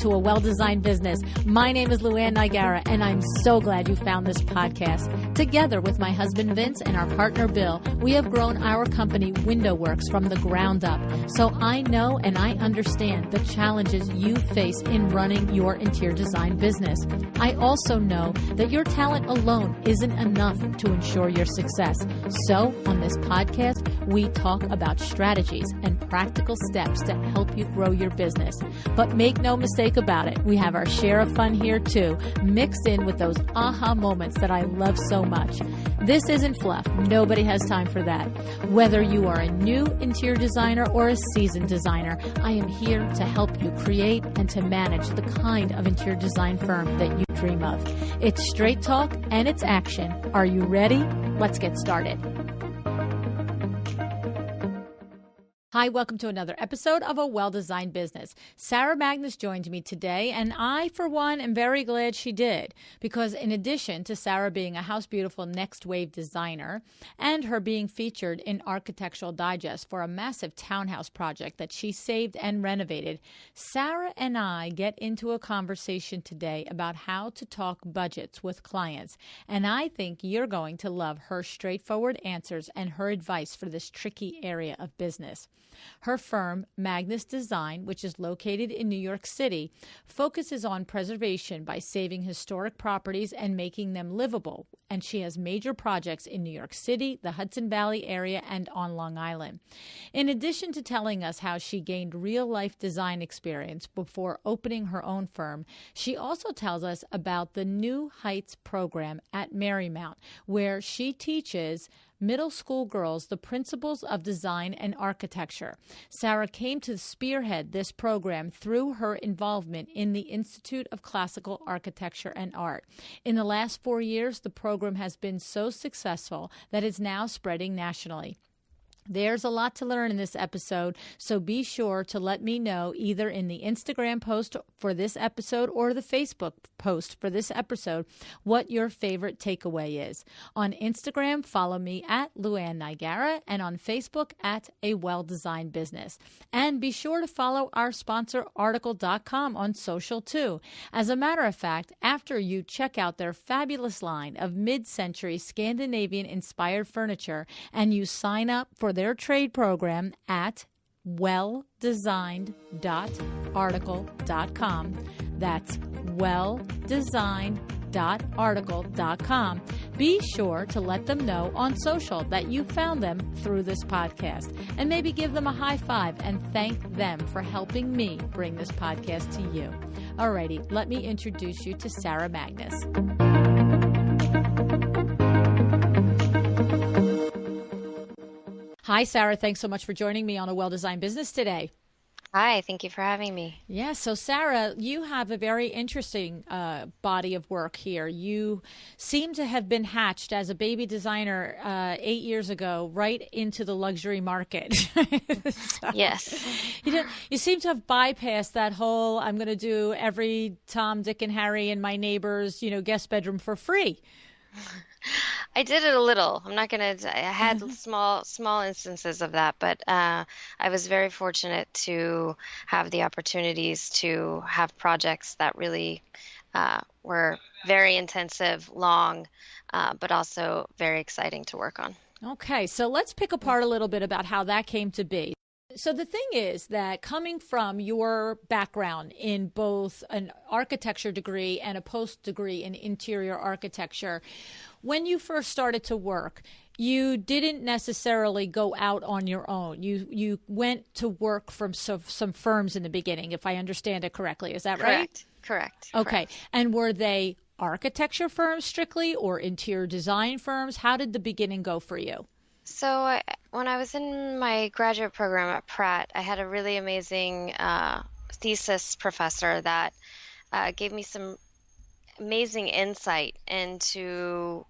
to A Well-Designed Business. My name is Luann Nigara, and I'm so glad you found this podcast. Together with my husband Vince and our partner Bill, we have grown our company Window Works from the ground up. So I know and I understand the challenges you face in running your interior design business. I also know that your talent alone isn't enough to ensure your success. So on this podcast, we talk about strategies and practical steps to help you grow your business. But make no mistake about it, we have our share of fun here too, mixed in with those aha moments that I love so much. This isn't fluff. Nobody has time for that. Whether you are a new interior designer or a seasoned designer, I am here to help you create and to manage the kind of interior design firm that you dream of. It's straight talk and it's action. Are you ready? Let's get started. Hi, welcome to another episode of A Well-Designed Business. Sarah Magness joined me today, and I, for one, am very glad she did, because in addition to Sarah being a House Beautiful Next Wave designer and her being featured in Architectural Digest for a massive townhouse project that she saved and renovated, Sarah and I get into a conversation today about how to talk budgets with clients, and I think you're going to love her straightforward answers and her advice for this tricky area of business. Her firm, Magness Design, which is located in New York City, focuses on preservation by saving historic properties and making them livable, and she has major projects in New York City, the Hudson Valley area, and on Long Island. In addition to telling us how she gained real-life design experience before opening her own firm, she also tells us about the New Heights program at Marymount, where she teaches middle school girls the principles of design and architecture. Sarah came to spearhead this program through her involvement in the Institute of Classical Architecture and Art. In the last 4 years, the program has been so successful that it's now spreading nationally. There's a lot to learn in this episode, so be sure to let me know either in the Instagram post for this episode or the Facebook post for this episode what your favorite takeaway is. On Instagram, follow me at Luann Nigara, and on Facebook at A Well-Designed Business. And be sure to follow our sponsor Article.com on social too. As a matter of fact, after you check out their fabulous line of mid-century Scandinavian-inspired furniture and you sign up for their trade program at welldesigned.article.com. That's welldesigned.article.com. Be sure to let them know on social that you found them through this podcast, and maybe give them a high five and thank them for helping me bring this podcast to you. Alrighty, let me introduce you to Sarah Magness. Hi, Sarah. Thanks so much for joining me on A Well-Designed Business today. Hi, thank you for having me. Yeah, so Sarah, you have a very interesting body of work here. You seem to have been hatched as a baby designer 8 years ago right into the luxury market. Yes. You seem to have bypassed that whole, I'm going to do every Tom, Dick, and Harry in my neighbor's, guest bedroom for free. I did it a little. I'm not going to, I had small instances of that, but I was very fortunate to have the opportunities to have projects that really were very intensive, long, but also very exciting to work on. Okay, so let's pick apart a little bit about how that came to be. So the thing is that coming from your background in both an architecture degree and a post degree in interior architecture, when you first started to work, you didn't necessarily go out on your own. You went to work from some firms in the beginning, if I understand it correctly. Is that right? Correct. Okay. Correct. And were they architecture firms strictly or interior design firms? How did the beginning go for you? So when I was in my graduate program at Pratt, I had a really amazing thesis professor that gave me some amazing insight into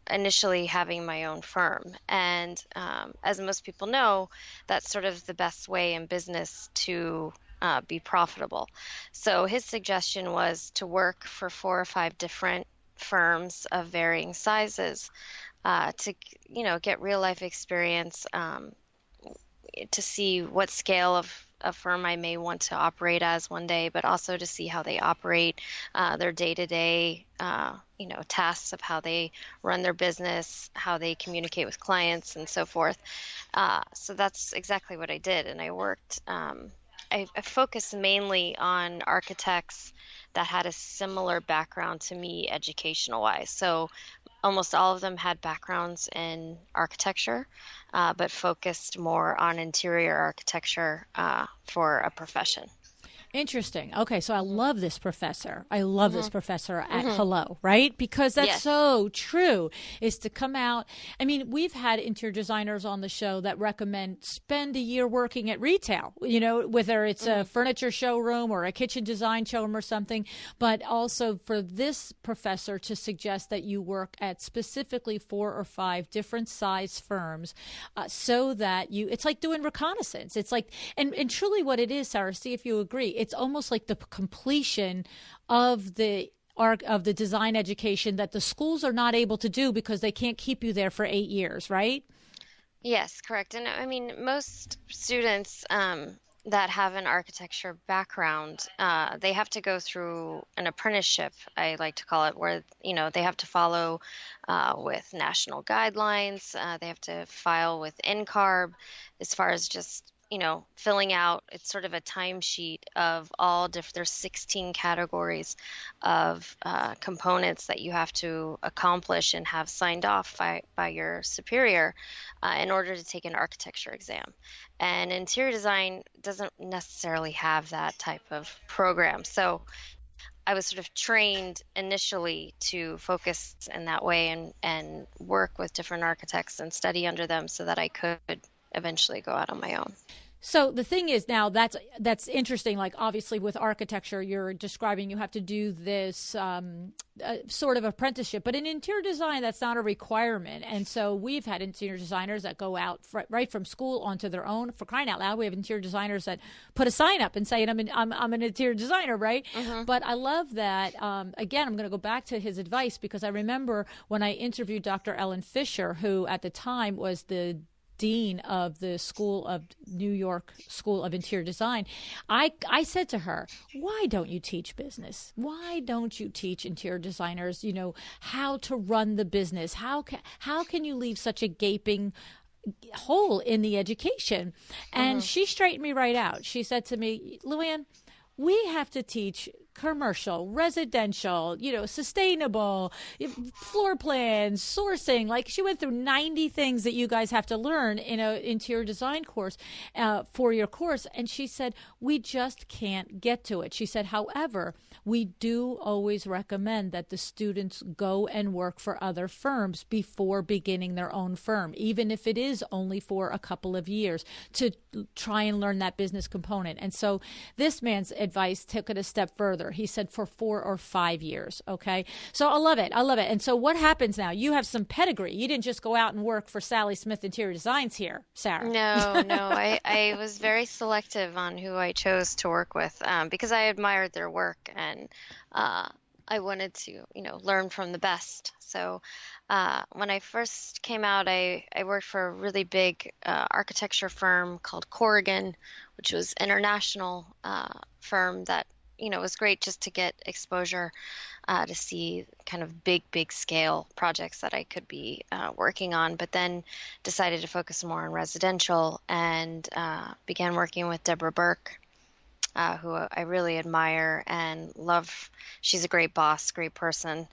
initially having my own firm. And as most people know, that's sort of the best way in business to be profitable. So his suggestion was to work for 4 or 5 different firms of varying sizes to, get real life experience, to see what scale of a firm I may want to operate as one day, but also to see how they operate, their day-to-day, tasks of how they run their business, how they communicate with clients, and so forth. So that's exactly what I did, and I worked. I focused mainly on architects that had a similar background to me educational wise. So almost all of them had backgrounds in architecture, but focused more on interior architecture for a profession. Interesting. Okay, so I love this professor. I love this professor at Hello, right? Because that's Yes. so true, is to come out. I mean, we've had interior designers on the show that recommend spend a year working at retail, whether it's a furniture showroom or a kitchen design showroom or something, but also for this professor to suggest that you work at specifically 4 or 5 different size firms so that it's like doing reconnaissance. It's like, and truly what it is, Sarah, see if you agree, it's almost like the completion of the design education that the schools are not able to do because they can't keep you there for 8 years, right? Yes, correct. And I mean, most students that have an architecture background, they have to go through an apprenticeship, I like to call it, where, they have to follow with national guidelines. They have to file with NCARB as far as just filling out. It's sort of a timesheet of all different, there's 16 categories of components that you have to accomplish and have signed off by your superior in order to take an architecture exam. And interior design doesn't necessarily have that type of program. So I was sort of trained initially to focus in that way and work with different architects and study under them so that I could eventually go out on my own. So the thing is now that's interesting. Like obviously with architecture, you're describing you have to do this sort of apprenticeship, but in interior design, that's not a requirement. And so we've had interior designers that go out right from school onto their own. For crying out loud, we have interior designers that put a sign up and say, I'm an interior designer, right? But I love that. Again, I'm going to go back to his advice because I remember when I interviewed Dr. Ellen Fisher, who at the time was the dean of the New York School of Interior Design, I said to her, why don't you teach business? Why don't you teach interior designers, how to run the business? How can you leave such a gaping hole in the education? And she straightened me right out. She said to me, Luann, we have to teach commercial, residential, sustainable, floor plans, sourcing. Like she went through 90 things that you guys have to learn in an interior design course for your course. And she said, we just can't get to it. She said, however, we do always recommend that the students go and work for other firms before beginning their own firm, even if it is only for a couple of years, to try and learn that business component. And so this man's advice took it a step further. He said for 4 or 5 years. Okay. So I love it. And so what happens now? You have some pedigree. You didn't just go out and work for Sally Smith Interior Designs here, Sarah. No. I was very selective on who I chose to work with because I admired their work and I wanted to, learn from the best. So when I first came out, I worked for a really big architecture firm called Corrigan, which was an international firm that, was great just to get exposure to see kind of big scale projects that I could be working on, but then decided to focus more on residential and began working with Deborah Burke, who I really admire and love. She's a great boss, great person.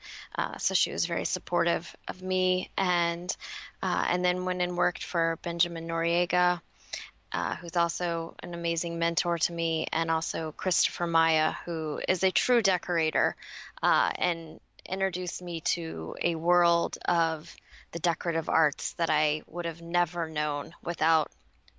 So she was very supportive of me. And then went and worked for Benjamin Noriega, who's also an amazing mentor to me, and also Christopher Maya, who is a true decorator, and introduced me to a world of the decorative arts that I would have never known without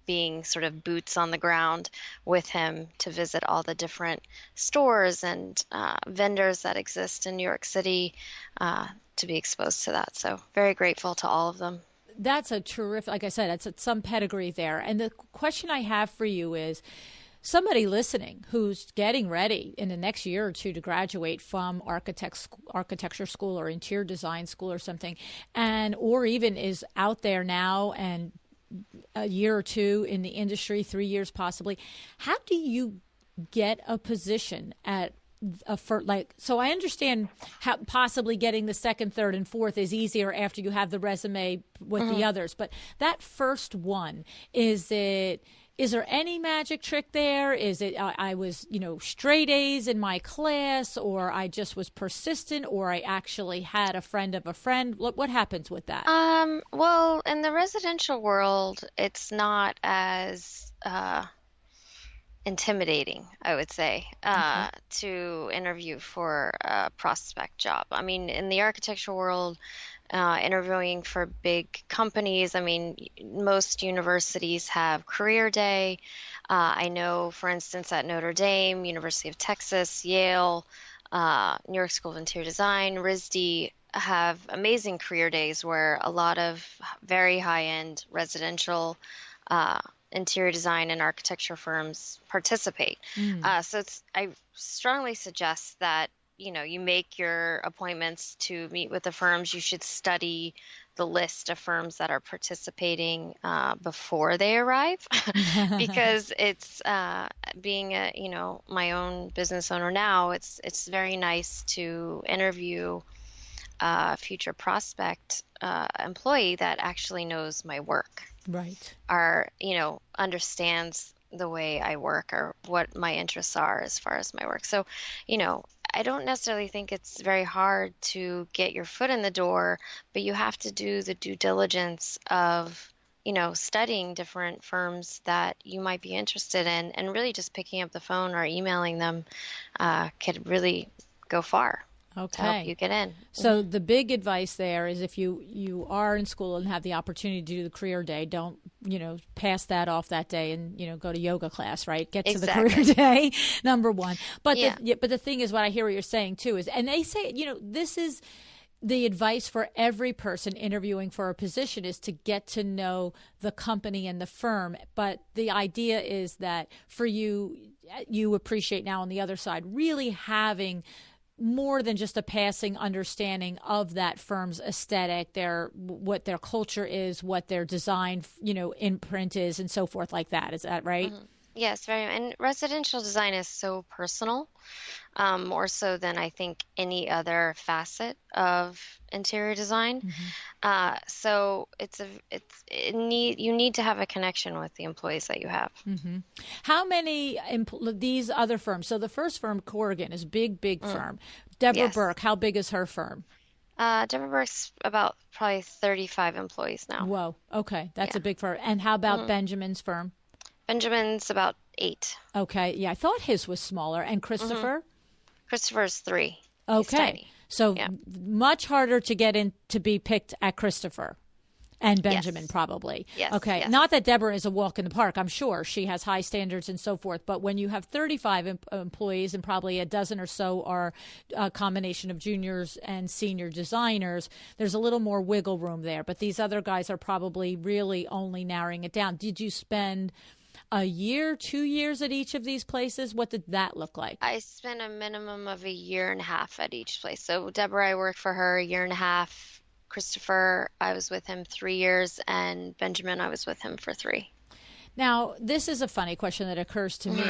being sort of boots on the ground with him to visit all the different stores and vendors that exist in New York City, to be exposed to that. So very grateful to all of them. That's a terrific, like I said, that's some pedigree there. And the question I have for you is, somebody listening who's getting ready in the next year or two to graduate from architecture school or interior design school or something, or even is out there now and a year or two in the industry, 3 years possibly. How do you get a position at so I understand how possibly getting the second, third, and fourth is easier after you have the resume with the others. But that first one, is there any magic trick there? Is it I was, straight A's in my class, or I just was persistent, or I actually had a friend of a friend? What happens with that? Well, in the residential world, it's not as intimidating, I would say, to interview for a prospect job. I mean, in the architectural world, interviewing for big companies, I mean, most universities have career day. I know, for instance, at Notre Dame, University of Texas, Yale, New York School of Interior Design, RISD have amazing career days where a lot of very high-end residential interior design and architecture firms participate. So I strongly suggest that, you make your appointments to meet with the firms. You should study the list of firms that are participating before they arrive, because it's being my own business owner now, it's very nice to interview a future prospect employee that actually knows my work. Right. Or, understands the way I work or what my interests are as far as my work. So, I don't necessarily think it's very hard to get your foot in the door, but you have to do the due diligence of, studying different firms that you might be interested in, and really just picking up the phone or emailing them could really go far. To help you get in. So the big advice there is, if you are in school and have the opportunity to do the career day, don't, pass that off that day and, go to yoga class, right? Get to the career day, number one. But but the thing is, what I hear what you're saying too is, and they say, this is the advice for every person interviewing for a position, is to get to know the company and the firm. But the idea is that for you appreciate now on the other side, really having more than just a passing understanding of that firm's aesthetic, what their culture is, what their design, imprint is, and so forth like that. Is that right? Yes, very. And residential design is so personal, more so than I think any other facet of interior design. So you need to have a connection with the employees that you have. How many these other firms? So the first firm, Corrigan, is big firm. Deborah Burke, how big is her firm? Deborah Burke's about probably 35 employees now. Whoa. Okay, that's a big firm. And how about Benjamin's firm? Benjamin's about 8. Okay, yeah, I thought his was smaller. And Christopher? Christopher's 3. Okay, so much harder to get in to be picked at Christopher and Benjamin, probably. Yes. Okay, yes. Not that Deborah is a walk in the park. I'm sure she has high standards and so forth. But when you have 35 employees and probably a dozen or so are a combination of juniors and senior designers, there's a little more wiggle room there. But these other guys are probably really only narrowing it down. Did you spend a year, 2 years at each of these places? What did that look like? I spent a minimum of 1.5 years at each place. So Deborah, I worked for her 1.5 years. Christopher, I was with him 3 years, and Benjamin, I was with him for 3. Now, this is a funny question that occurs to me.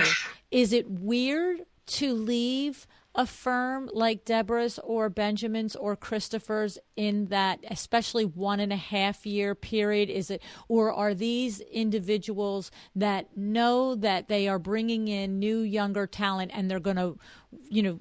Is it weird to leave a firm like Deborah's or Benjamin's or Christopher's in that especially 1.5 year period? Is it, or are these individuals that know that they are bringing in new, younger talent and they're going to,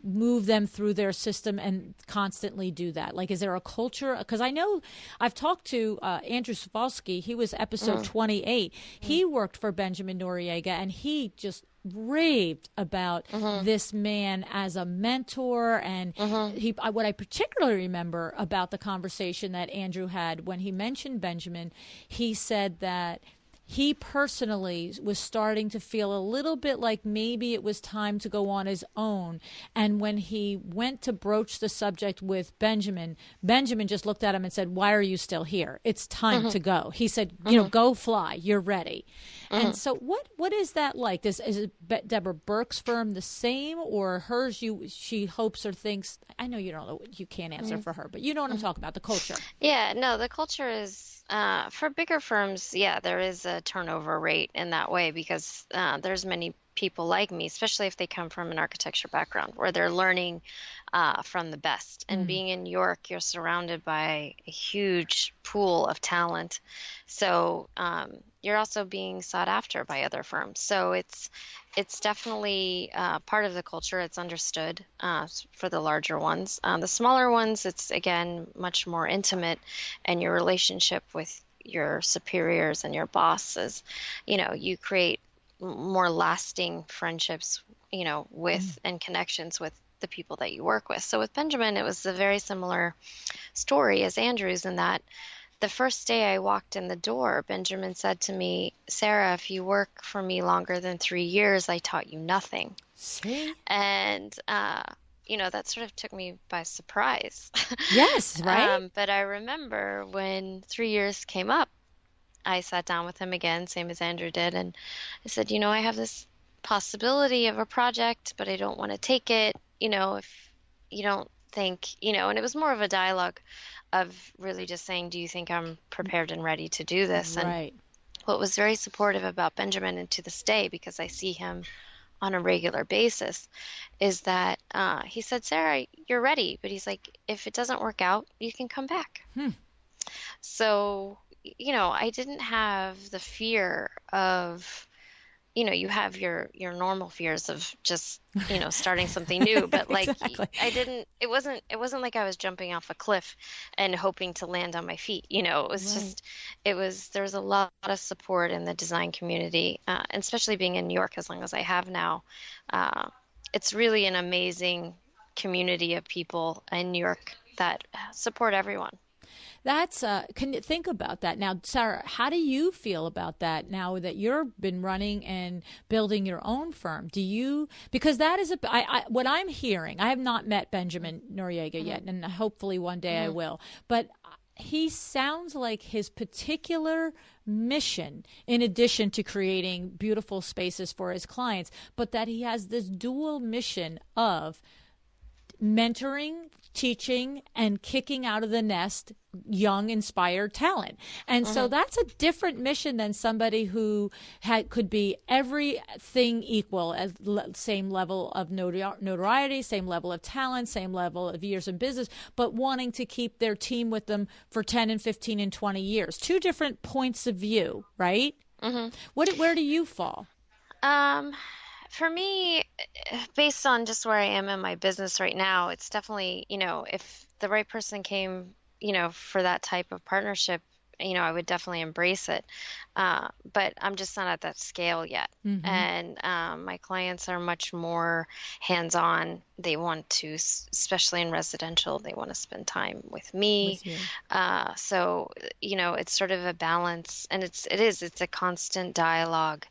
move them through their system and constantly do that? Like, is there a culture? Because I know I've talked to Andrew Sawalski. He was episode 28. He worked for Benjamin Noriega, and he just raved about this man as a mentor. And what I particularly remember about the conversation that Andrew had when he mentioned Benjamin, he said that he personally was starting to feel a little bit like maybe it was time to go on his own. And when he went to broach the subject with Benjamin, Benjamin just looked at him and said, "Why are you still here? It's time to go." He said, "Go fly. You're ready." And so what is that like? Is Deborah Burke's firm the same, or hers she hopes or thinks? I know you don't know, you can't answer for her, but you know what I'm talking about, the culture. Yeah, no, the culture is For bigger firms, yeah, there is a turnover rate in that way because there's many people like me, especially if they come from an architecture background, where they're learning from the best. And being in New York, you're surrounded by a huge pool of talent. So you're also being sought after by other firms. So it's definitely part of the culture. It's understood for the larger ones. The smaller ones, it's again much more intimate, and your relationship with your superiors and your bosses, you create more lasting friendships, with and connections with the people that you work with. So with Benjamin, it was a very similar story as Andrew's, in that the first day I walked in the door, Benjamin said to me, "Sarah, if you work for me longer than 3 years, I taught you nothing." See? And, that sort of took me by surprise. Yes, right? But I remember when 3 years came up, I sat down with him again, same as Andrew did, and I said, I have this possibility of a project, but I don't want to take it, if you don't think, and it was more of a dialogue of really just saying, do you think I'm prepared and ready to do this? Right. And what was very supportive about Benjamin, and to this day, because I see him on a regular basis, is that he said, "Sarah, you're ready." But he's like, if it doesn't work out, you can come back. So, I didn't have the fear of, you have your normal fears of just, starting something new, but like Exactly. it wasn't like I was jumping off a cliff and hoping to land on my feet. It was just, there was a lot of support in the design community, and especially being in New York as long as I have now. It's really an amazing community of people in New York that support everyone. That's can you think about that now, Sarah? How do you feel about that now that you've been running and building your own firm? Do you, because that is what I'm hearing. I have not met Benjamin Noriega yet, and hopefully one day I will. But he sounds like his particular mission, in addition to creating beautiful spaces for his clients, but that he has this dual mission of mentoring, teaching, and kicking out of the nest young, inspired talent. And so that's a different mission than somebody who could be everything equal, as same level of notoriety, same level of talent, same level of years in business, but wanting to keep their team with them for 10 and 15 and 20 years. Two different points of view, right? Where do you fall? For me, based on just where I am in my business right now, it's definitely, if the right person came, for that type of partnership, I would definitely embrace it. But I'm just not at that scale yet. And my clients are much more hands-on. They want to, especially in residential, they want to spend time with me. So, it's sort of a balance, and it's a constant dialogue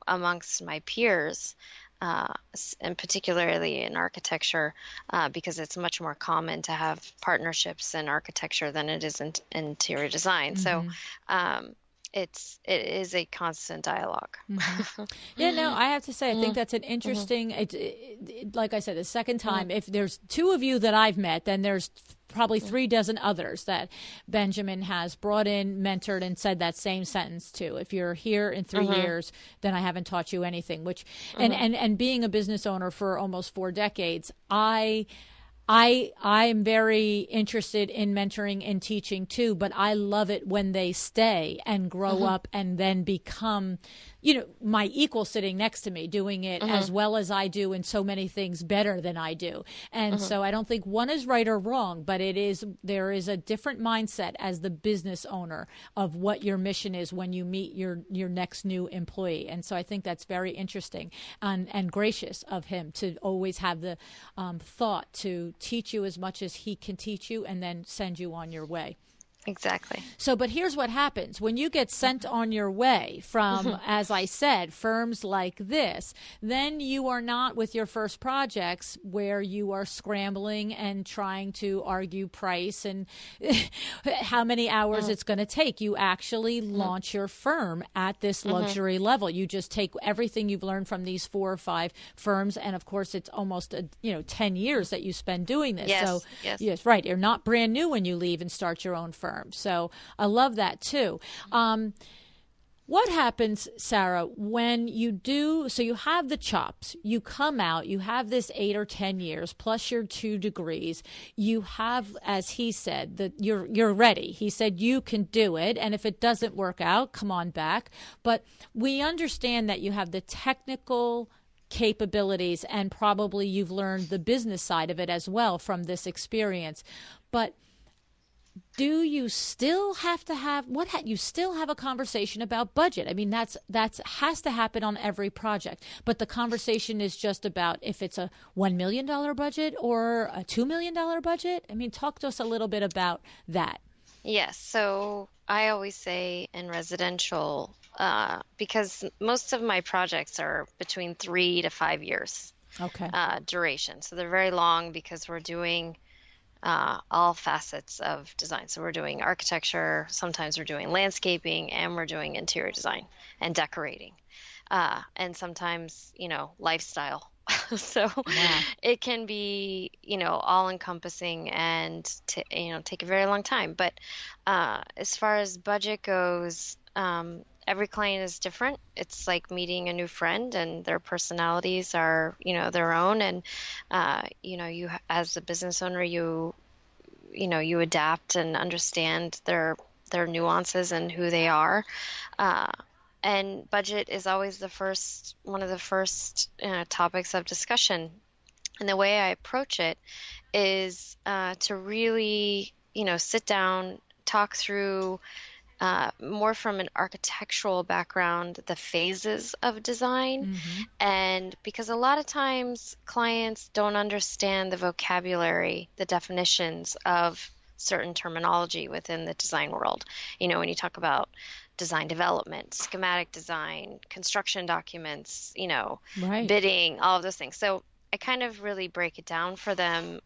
amongst my peers, and particularly in architecture, because it's much more common to have partnerships in architecture than it is in interior design. So it is a constant dialogue. Yeah, no, I have to say, I think that's an interesting, like I said, the second time, if there's two of you that I've met, then there's probably 3 dozen others that Benjamin has brought in, mentored, and said that same sentence to. If you're here in 3 years, then I haven't taught you anything, which, and being a business owner for almost 4 decades, I'm very interested in mentoring and teaching too, but I love it when they stay and grow up and then become, my equal sitting next to me, doing it as well as I do, and so many things better than I do. And so I don't think one is right or wrong, but there is a different mindset as the business owner of what your mission is when you meet your next new employee. And so I think that's very interesting and gracious of him to always have the thought to teach you as much as he can teach you and then send you on your way. Exactly. So, but here's what happens when you get sent on your way from, as I said, firms like this, then you are not with your first projects where you are scrambling and trying to argue price and how many hours it's going to take. You actually launch your firm at this luxury level. You just take everything you've learned from these 4 or 5 firms. And of course, it's almost 10 years that you spend doing this. Yes, so yes. Yes, right. You're not brand new when you leave and start your own firm. firm. So I love that too. What happens, Sarah, when you do, so you have the chops, you come out, you have this 8 or 10 years plus your 2 degrees, you have, as he said, that you're ready. He said you can do it, and if it doesn't work out, come on back. But we understand that you have the technical capabilities, and probably you've learned the business side of it as well from this experience. But do you still have to have you still have a conversation about budget? I mean, that's has to happen on every project, but the conversation is just about if it's a $1 million budget or a $2 million budget. I mean, talk to us a little bit about that. Yes. So I always say in residential, because most of my projects are between 3 to 5 years duration. So they're very long because we're doing all facets of design. So we're doing architecture, sometimes we're doing landscaping, and we're doing interior design and decorating, and sometimes, lifestyle. So it can be, all encompassing and, take a very long time. But as far as budget goes, every client is different. It's like meeting a new friend, and their personalities are, their own. And, you, as a business owner, you adapt and understand their nuances and who they are. And budget is always one of the first topics of discussion. And the way I approach it is to really, sit down, talk through more from an architectural background, the phases of design. Mm-hmm. And because a lot of times clients don't understand the vocabulary, the definitions of certain terminology within the design world. When you talk about design development, schematic design, construction documents, bidding, all of those things. So I kind of really break it down for them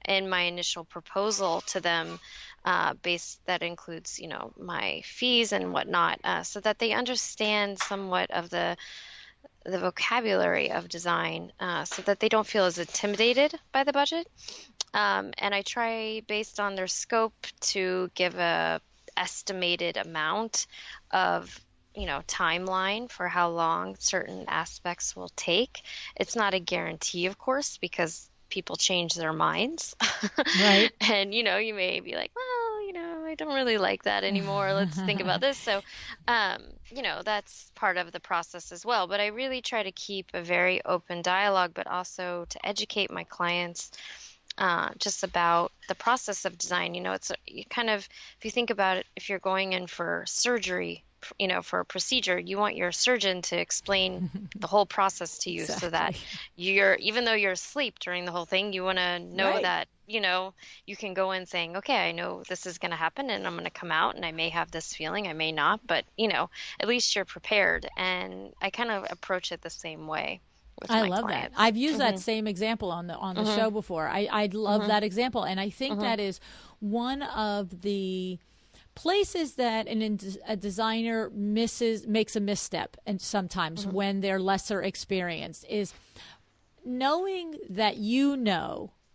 in my initial proposal to them. That includes, my fees and whatnot, so that they understand somewhat of the vocabulary of design, so that they don't feel as intimidated by the budget. And I try, based on their scope, to give a estimated amount of, timeline for how long certain aspects will take. It's not a guarantee, of course, because people change their minds. Right. And, you may be like, well, I don't really like that anymore. Let's think about this. So, that's part of the process as well. But I really try to keep a very open dialogue, but also to educate my clients just about the process of design. It's you kind of, if you think about it, if you're going in for surgery, for a procedure, you want your surgeon to explain the whole process to you. Exactly. So that even though you're asleep during the whole thing, you want to know that, you can go in saying, okay, I know this is going to happen and I'm going to come out and I may have this feeling, I may not, but, at least you're prepared. And I kind of approach it the same way. I love clients. that. I've used that same example on the show before. I love that example. And I think that is one of the places that a designer makes a misstep, and sometimes when they're lesser experienced, is knowing that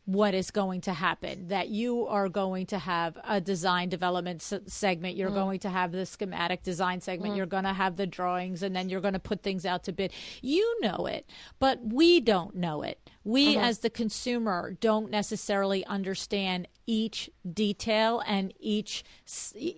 what is going to happen, that you are going to have a design development segment, you're going to have the schematic design segment, you're going to have the drawings, and then you're going to put things out to bid. You know it, but we don't know it. We as the consumer don't necessarily understand each detail and each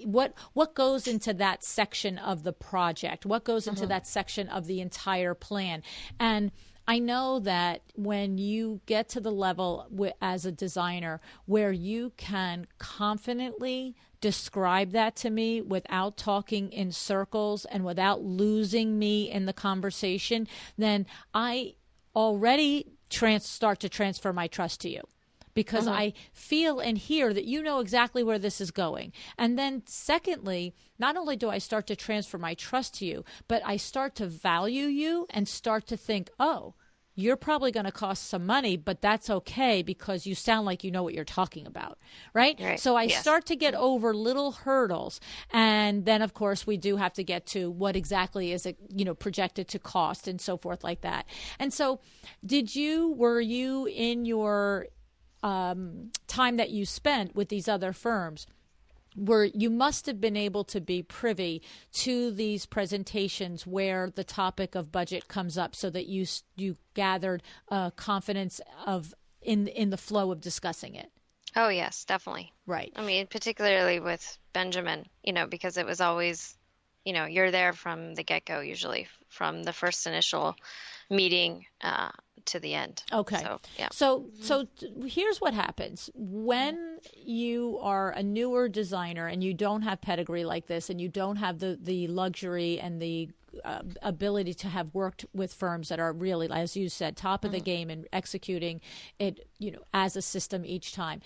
what goes into that section of the project, what goes into that section of the entire plan. And I know that when you get to the level as a designer where you can confidently describe that to me without talking in circles and without losing me in the conversation, then I already start to transfer my trust to you. Because I feel and hear that you know exactly where this is going. And then secondly, not only do I start to transfer my trust to you, but I start to value you and start to think, oh, you're probably going to cost some money, but that's okay because you sound like you know what you're talking about, right? So I start to get over little hurdles. And then, of course, we do have to get to what exactly is it, projected to cost and so forth like that. And so were you in your time that you spent with these other firms, you must have been able to be privy to these presentations where the topic of budget comes up, so that you gathered confidence in the flow of discussing it. Oh, yes, definitely. Right. I mean, particularly with Benjamin, because it was always, you're there from the get-go, usually from the first initial meeting to the end. Okay. So, yeah. So here's what happens when you are a newer designer and you don't have pedigree like this, and you don't have the luxury and the ability to have worked with firms that are really, as you said, top of the game and executing it, as a system each time.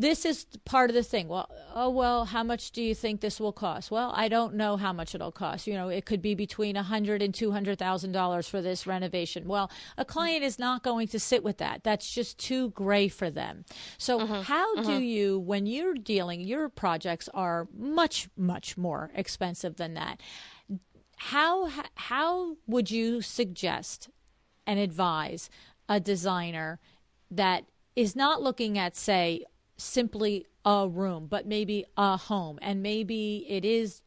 This is part of the thing. Well, how much do you think this will cost? Well, I don't know how much it'll cost. It could be between $100,000 and $200,000 for this renovation. Well, a client is not going to sit with that. That's just too gray for them. So how do you, when you're dealing, your projects are much, much more expensive than that. How would you suggest and advise a designer that is not looking at, say, simply a room, but maybe a home, and maybe it is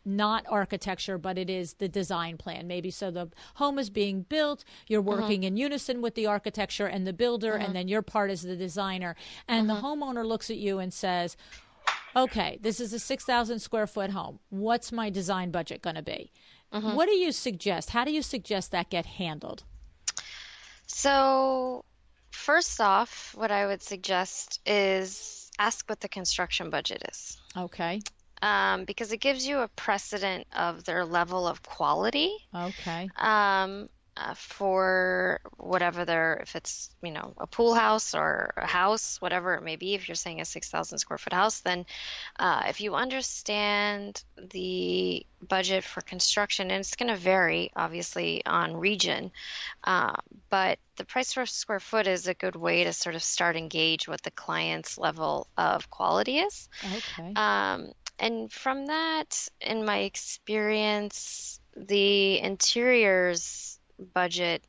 not architecture, but it is the design plan? Maybe so the home is being built, you're working in unison with the architecture and the builder, and then your part as the designer, and the homeowner looks at you and says, okay, this is a 6,000 square foot home. What's my design budget going to be? What do you suggest? How do you suggest that get handled? So first off, what I would suggest is ask what the construction budget is. Okay. Because it gives you a precedent of their level of quality. Okay. For whatever if it's, a pool house or a house, whatever it may be. If you're saying a 6,000 square foot house, then if you understand the budget for construction, and it's going to vary obviously on region, but the price per square foot is a good way to sort of start engage what the client's level of quality is. Okay. And from that, in my experience, the interiors budget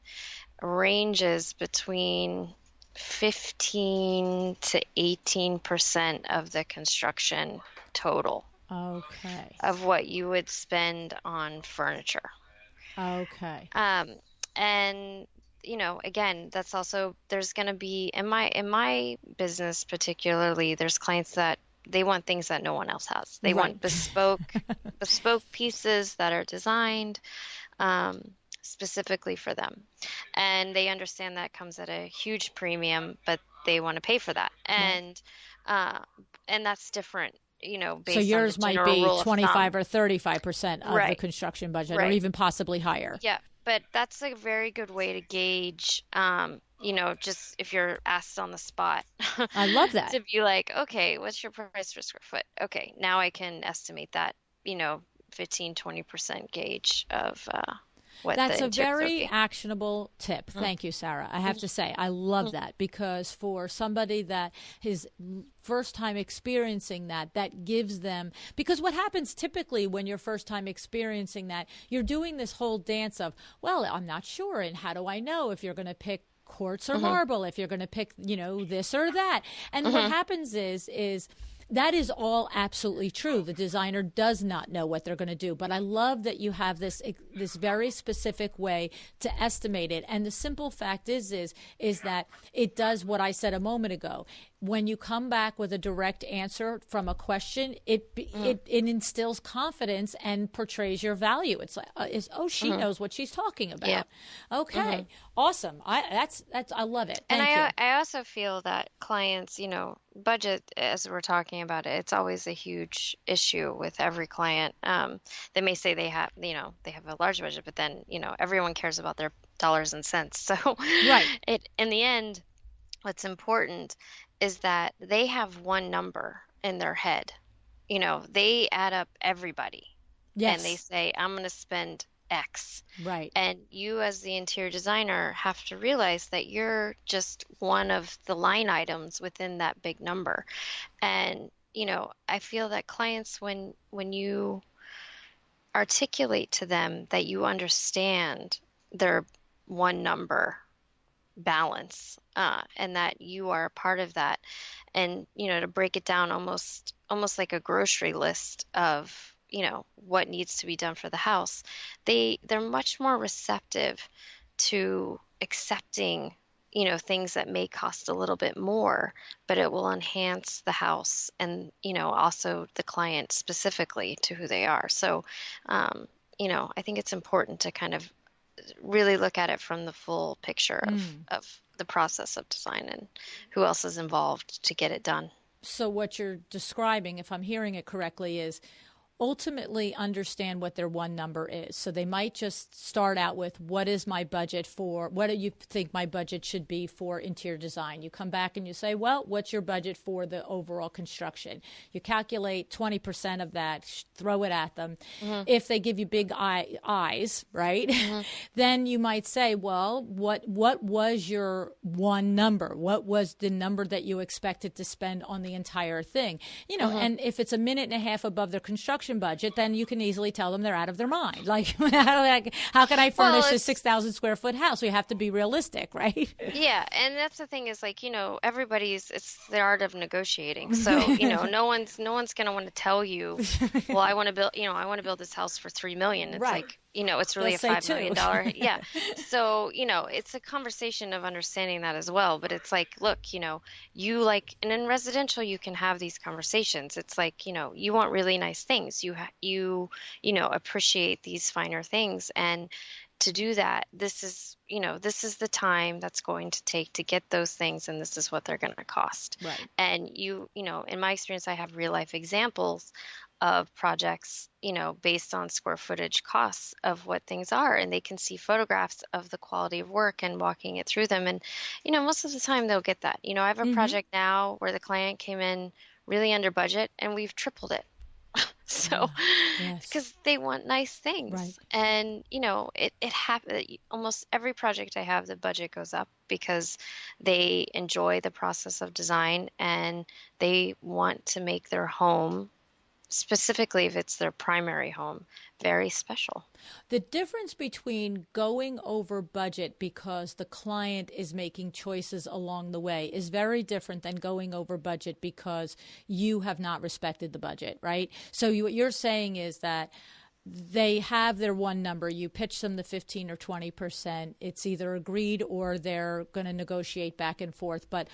ranges between 15 to 18% of the construction total. Okay. Of what you would spend on furniture. Okay. And again, that's also, there's going to be in my business particularly, there's clients that they want things that no one else has. They want bespoke pieces that are designed specifically for them, and they understand that comes at a huge premium, but they want to pay for that, and that's different. Based so yours on the might be 25 or 35% of the construction budget, or even possibly higher. Yeah, but that's a very good way to gauge. Just if you're asked on the spot. I love that. To be like, okay, what's your price per square foot? Okay, now I can estimate that. 15-20% gauge of. That's a very actionable tip. Thank you, Sarah. I have to say, I love that, because for somebody that is first time experiencing that gives them, because what happens typically when you're first time experiencing that, you're doing this whole dance of, well, I'm not sure, and how do I know if you're going to pick quartz or marble, if you're going to pick, this or that. And what happens is that is all absolutely true. The designer does not know what they're going to do, but I love that you have this very specific way to estimate it. And the simple fact is that it does what I said a moment ago. When you come back with a direct answer from a question, it instills confidence and portrays your value. It's like, she knows what she's talking about. Yeah. Okay, awesome. I love it. Thank you. I also feel that clients, budget, as we're talking about it, it's always a huge issue with every client. They may say they have a large budget, but then everyone cares about their dollars and cents. So in the end, what's important is that they have one number in their head. They add up everybody. Yes. And they say, I'm going to spend X. Right. And you as the interior designer have to realize that you're just one of the line items within that big number. And, I feel that clients, when you articulate to them that you understand their one number, balance, and that you are a part of that. And, to break it down almost like a grocery list of, what needs to be done for the house, they're much more receptive to accepting, things that may cost a little bit more, but it will enhance the house and, also the client specifically to who they are. So, I think it's important to kind of really look at it from the full picture of the process of design and who else is involved to get it done. So what you're describing, if I'm hearing it correctly, is ultimately understand what their one number is. So they might just start out with, what is my budget for, what do you think my budget should be for interior design? You come back and you say, well, what's your budget for the overall construction? You calculate 20% of that, throw it at them. If they give you big eyes, right? Then you might say, well, what was your one number? What was the number that you expected to spend on the entire thing? And if it's a minute and a half above their construction budget, then you can easily tell them they're out of their mind. Like, how can I furnish a 6,000 square foot house? We have to be realistic, right? Yeah, and that's the thing is, like, it's the art of negotiating. So, no one's going to want to tell you, well, I want to build this house for $3 million. It's right. Like, it's really They'll a $5 million. Yeah. So, it's a conversation of understanding that as well. But it's like, look, you like, and in residential, you can have these conversations. It's like, you want really nice things. You appreciate these finer things. And to do that, this is the time that's going to take to get those things, and this is what they're going to cost. Right. And in my experience, I have real life examples of projects, based on square footage costs of what things are, and they can see photographs of the quality of work and walking it through them. And, most of the time they'll get that. I have a project now where the client came in really under budget and we've tripled it. So, because they want nice things. Right. And, it happens. Almost every project I have, the budget goes up because they enjoy the process of design and they want to make their home, specifically if it's their primary home, very special. The difference between going over budget because the client is making choices along the way is very different than going over budget because you have not respected the budget, right? So what you're saying is that they have their one number. You pitch them the 15 or 20%. It's either agreed or they're going to negotiate back and forth. But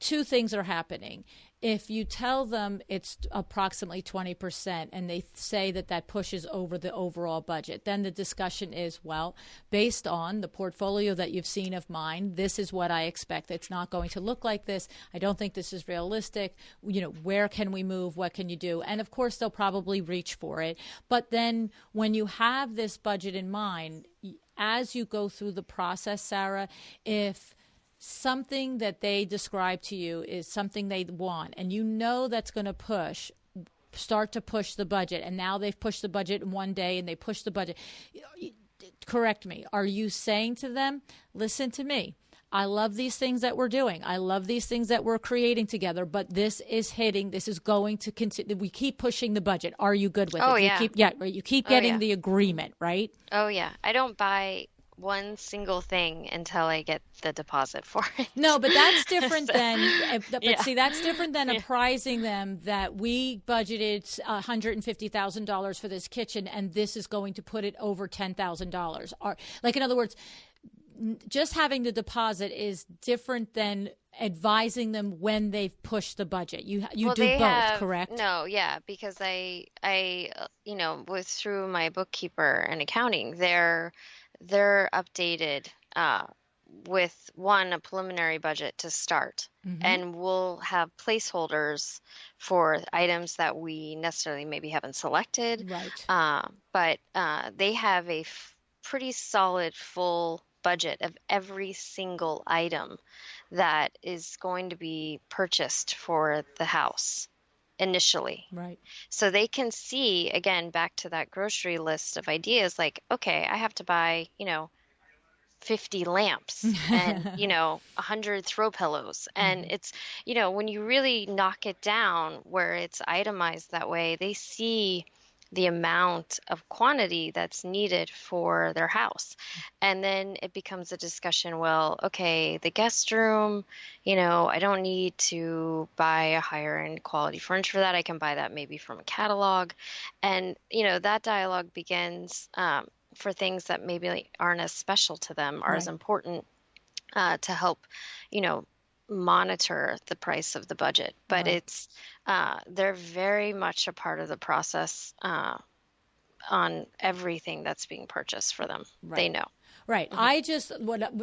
two things are happening. If you tell them it's approximately 20% and they say that pushes over the overall budget, then the discussion is, well, based on the portfolio that you've seen of mine, this is what I expect. It's not going to look like this. I don't think this is realistic. Where can we move? What can you do? And of course, they'll probably reach for it. But then when you have this budget in mind, as you go through the process, Sarah, if something that they describe to you is something they want, and that's going to start to push the budget, and now they've pushed the budget in one day and they push the budget. Correct me. Are you saying to them, listen to me, I love these things that we're doing. I love these things that we're creating together, but this is going to continue. We keep pushing the budget. Are you good with it? Yeah. You keep getting the agreement, right? Oh, yeah. I don't buy one single thing until I get the deposit for it. No, but that's different that's different than apprising them that we budgeted $150,000 for this kitchen and this is going to put it over $10,000. Or, like, in other words, just having the deposit is different than advising them when they've pushed the budget. You do both, correct? No, yeah, because I was through my bookkeeper and accounting, they're updated with a preliminary budget to start, and we'll have placeholders for items that we necessarily maybe haven't selected, right? But they have a pretty solid full budget of every single item that is going to be purchased for the house initially. Right. So they can see, again, back to that grocery list of ideas, like, okay, I have to buy, 50 lamps and, 100 throw pillows. And it's, when you really knock it down where it's itemized that way, they see the amount of quantity that's needed for their house. And then it becomes a discussion, well, okay, the guest room, I don't need to buy a higher end quality furniture for that. I can buy that maybe from a catalog. And, that dialogue begins for things that maybe aren't as special to them, are as Right. important to help, you know, monitor the price of the budget. But Right. they're very much a part of the process on everything that's being purchased for them. They Right. know. Right.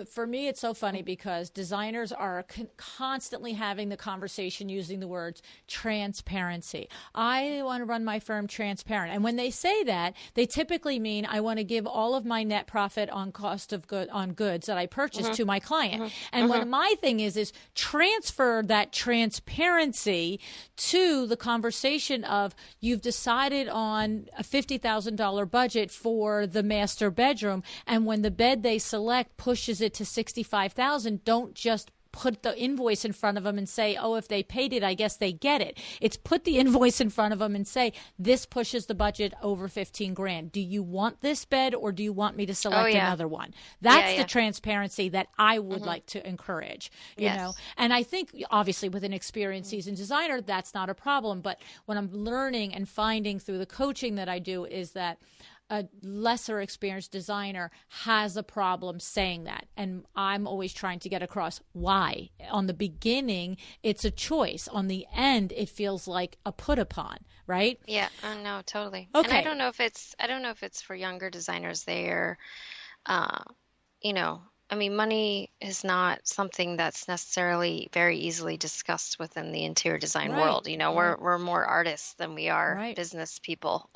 For me, it's so funny because designers are constantly having the conversation using the words transparency. I want to run my firm transparent. And when they say that, they typically mean I want to give all of my net profit on cost of on goods that I purchase to my client. And what my thing is transfer that transparency to the conversation of you've decided on a $50,000 budget for the master bedroom. And when the bed they select pushes it to 65,000, don't just put the invoice in front of them and say, oh, if they paid it, I guess they get it. It's put the invoice in front of them and say, this pushes the budget over 15 grand. Do you want this bed or do you want me to select another one? That's the transparency that I would like to encourage, you know? And I think obviously with an experienced seasoned designer, that's not a problem. But what I'm learning and finding through the coaching that I do is that a lesser experienced designer has a problem saying that. And I'm always trying to get across why. On the beginning, it's a choice. On the end, it feels like a put upon, right? Yeah, no, totally. Okay. And I don't know if it's for younger designers. They're, you know, I mean, money is not something that's necessarily very easily discussed within the interior design world. We're more artists than we are business people.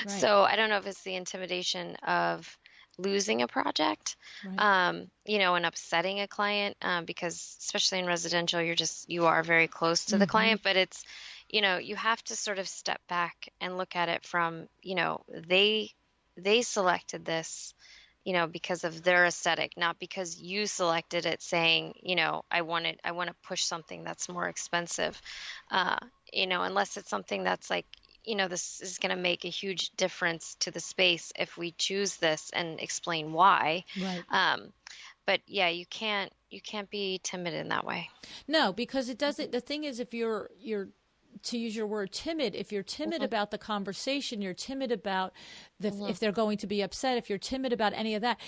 So I don't know if it's the intimidation of losing a project, and upsetting a client, because especially in residential, you are very close to the client, but it's, you have to sort of step back and look at it from, they selected this, because of their aesthetic, not because you selected it saying, I want to push something that's more expensive, unless it's something that's like, this is going to make a huge difference to the space if we choose this and explain why. Right. But yeah, you can't be timid in that way. No, because it doesn't. The thing is, if you're to use your word timid, if you're timid about the conversation, you're timid about if they're going to be upset, if you're timid about any of that,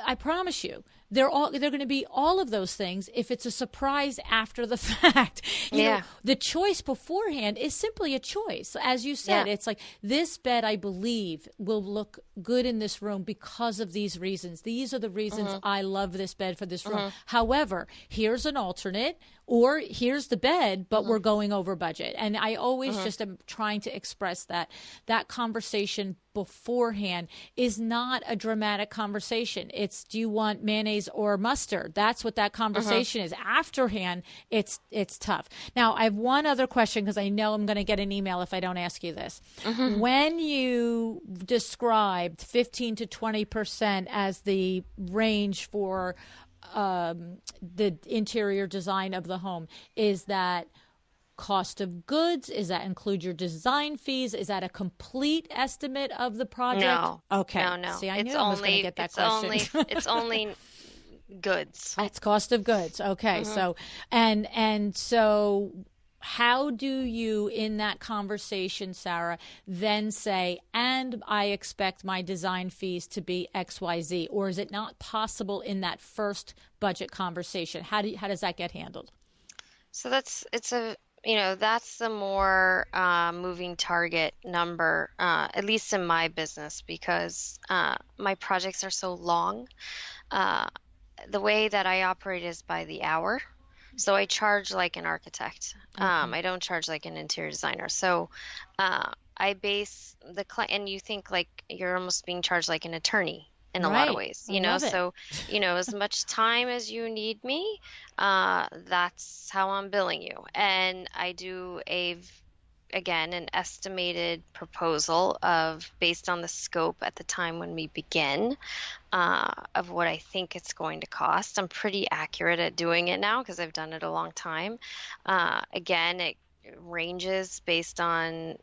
I promise you, they're going to be all of those things if it's a surprise after the fact. You know, the choice beforehand is simply a choice. As you said, it's like, this bed, I believe, will look good in this room because of these reasons. These are the reasons I love this bed for this room. However, here's an alternate, or here's the bed, but we're going over budget. And I always just am trying to express that conversation beforehand is not a dramatic conversation. It's, do you want mayonnaise or mustard? That's what that conversation is. Afterhand, it's tough. Now, I have one other question, because I know I'm going to get an email if I don't ask you this. When you described 15 to 20% as the range for the interior design of the home, is that cost of goods? Is that include your design fees? Is that a complete estimate of the project? No. Okay. No. See, I knew I was going to get that question. It's only goods. That's cost of goods. Okay. So, and so how do you, in that conversation, Sarah, then say, and I expect my design fees to be XYZ? Or is it not possible in that first budget conversation? How does that get handled? So that's the more moving target number, at least in my business, because my projects are so long. The way that I operate is by the hour. So I charge like an architect. I don't charge like an interior designer. So I base the client, and you think like you're almost being charged like an attorney in a lot of ways, so, as much time as you need me, that's how I'm billing you. And I do an estimated proposal based on the scope at the time when we begin, of what I think it's going to cost. I'm pretty accurate at doing it now because I've done it a long time. It ranges based on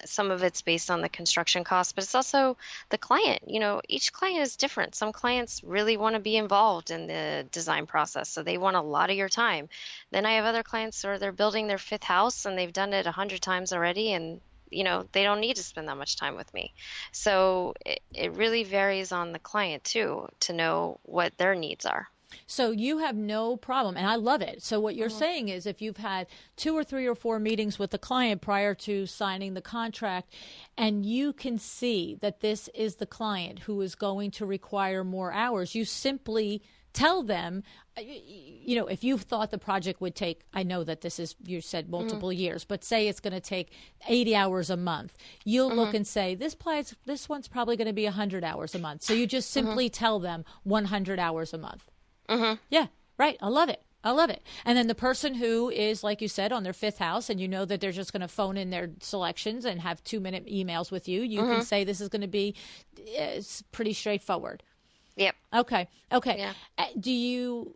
some of it's based on the construction cost, but it's also the client. Each client is different. Some clients really want to be involved in the design process, so they want a lot of your time. Then I have other clients where they're building their fifth house and they've done it 100 times already, and they don't need to spend that much time with me. So it really varies on the client too, to know what their needs are. So you have no problem, and I love it. So what you're saying is if you've had 2 or 3 or 4 meetings with the client prior to signing the contract, and you can see that this is the client who is going to require more hours, you simply tell them, if you thought the project would take, I know that this is, you said multiple years, but say it's going to take 80 hours a month. You'll look and say, this one's probably going to be 100 hours a month. So you just simply tell them 100 hours a month. Yeah, right. I love it. I love it. And then the person who is, like you said, on their fifth house, and you know that they're just going to phone in their selections and have 2-minute emails with you, you can say this is going to be pretty straightforward. Yep. Okay. Yeah. Do you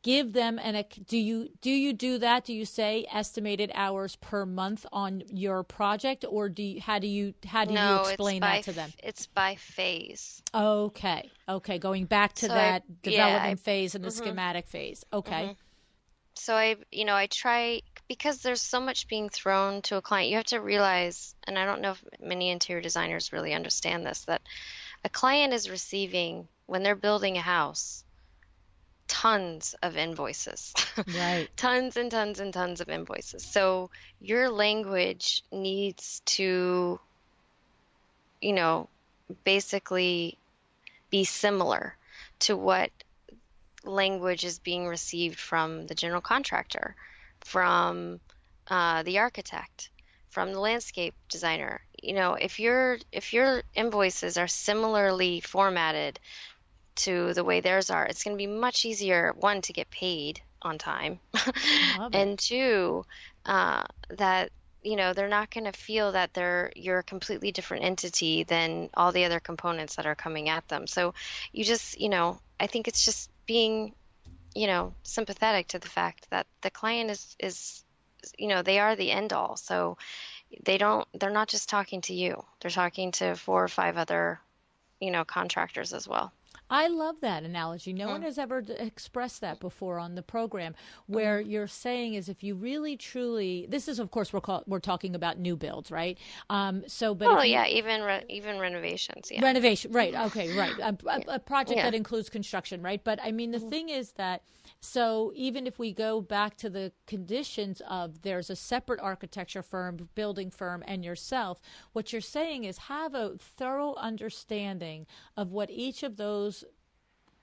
give them do you do that? Do you say estimated hours per month on your project, or how do you explain that to them? It's by phase. Okay. Going back to that development phase and the schematic phase. Okay. So I try, because there's so much being thrown to a client. You have to realize, and I don't know if many interior designers really understand this, that a client is receiving, when they're building a house, tons of invoices. Right. Tons and tons and tons of invoices. So your language needs to, basically be similar to what language is being received from the general contractor, from the architect, from the landscape designer. If your invoices are similarly formatted to the way theirs are, it's going to be much easier, one, to get paid on time, and two, that they're not going to feel that you're a completely different entity than all the other components that are coming at them. So you just, I think it's just being, sympathetic to the fact that the client is they are the end all. So they're not just talking to you, they're talking to 4 or 5 other, contractors as well. I love that analogy. No one has ever expressed that before on the program, where you're saying is, if you really truly, this is, of course, we're talking about new builds, right? Even renovations. Yeah. Renovation, right? Okay, right. A project that includes construction, right? But I mean, the thing is that, so even if we go back to the conditions of there's a separate architecture firm, building firm, and yourself, what you're saying is have a thorough understanding of what each of those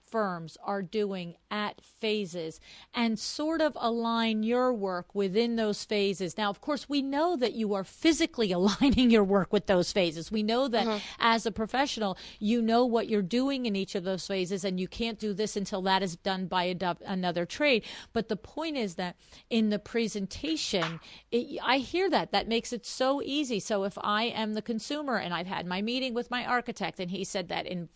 firms are doing at phases and sort of align your work within those phases. Now, of course, we know that you are physically aligning your work with those phases. We know that as a professional, you know what you're doing in each of those phases, and you can't do this until that is done by another trade. But the point is that in the presentation, I hear that makes it so easy. So if I am the consumer and I've had my meeting with my architect and he said that in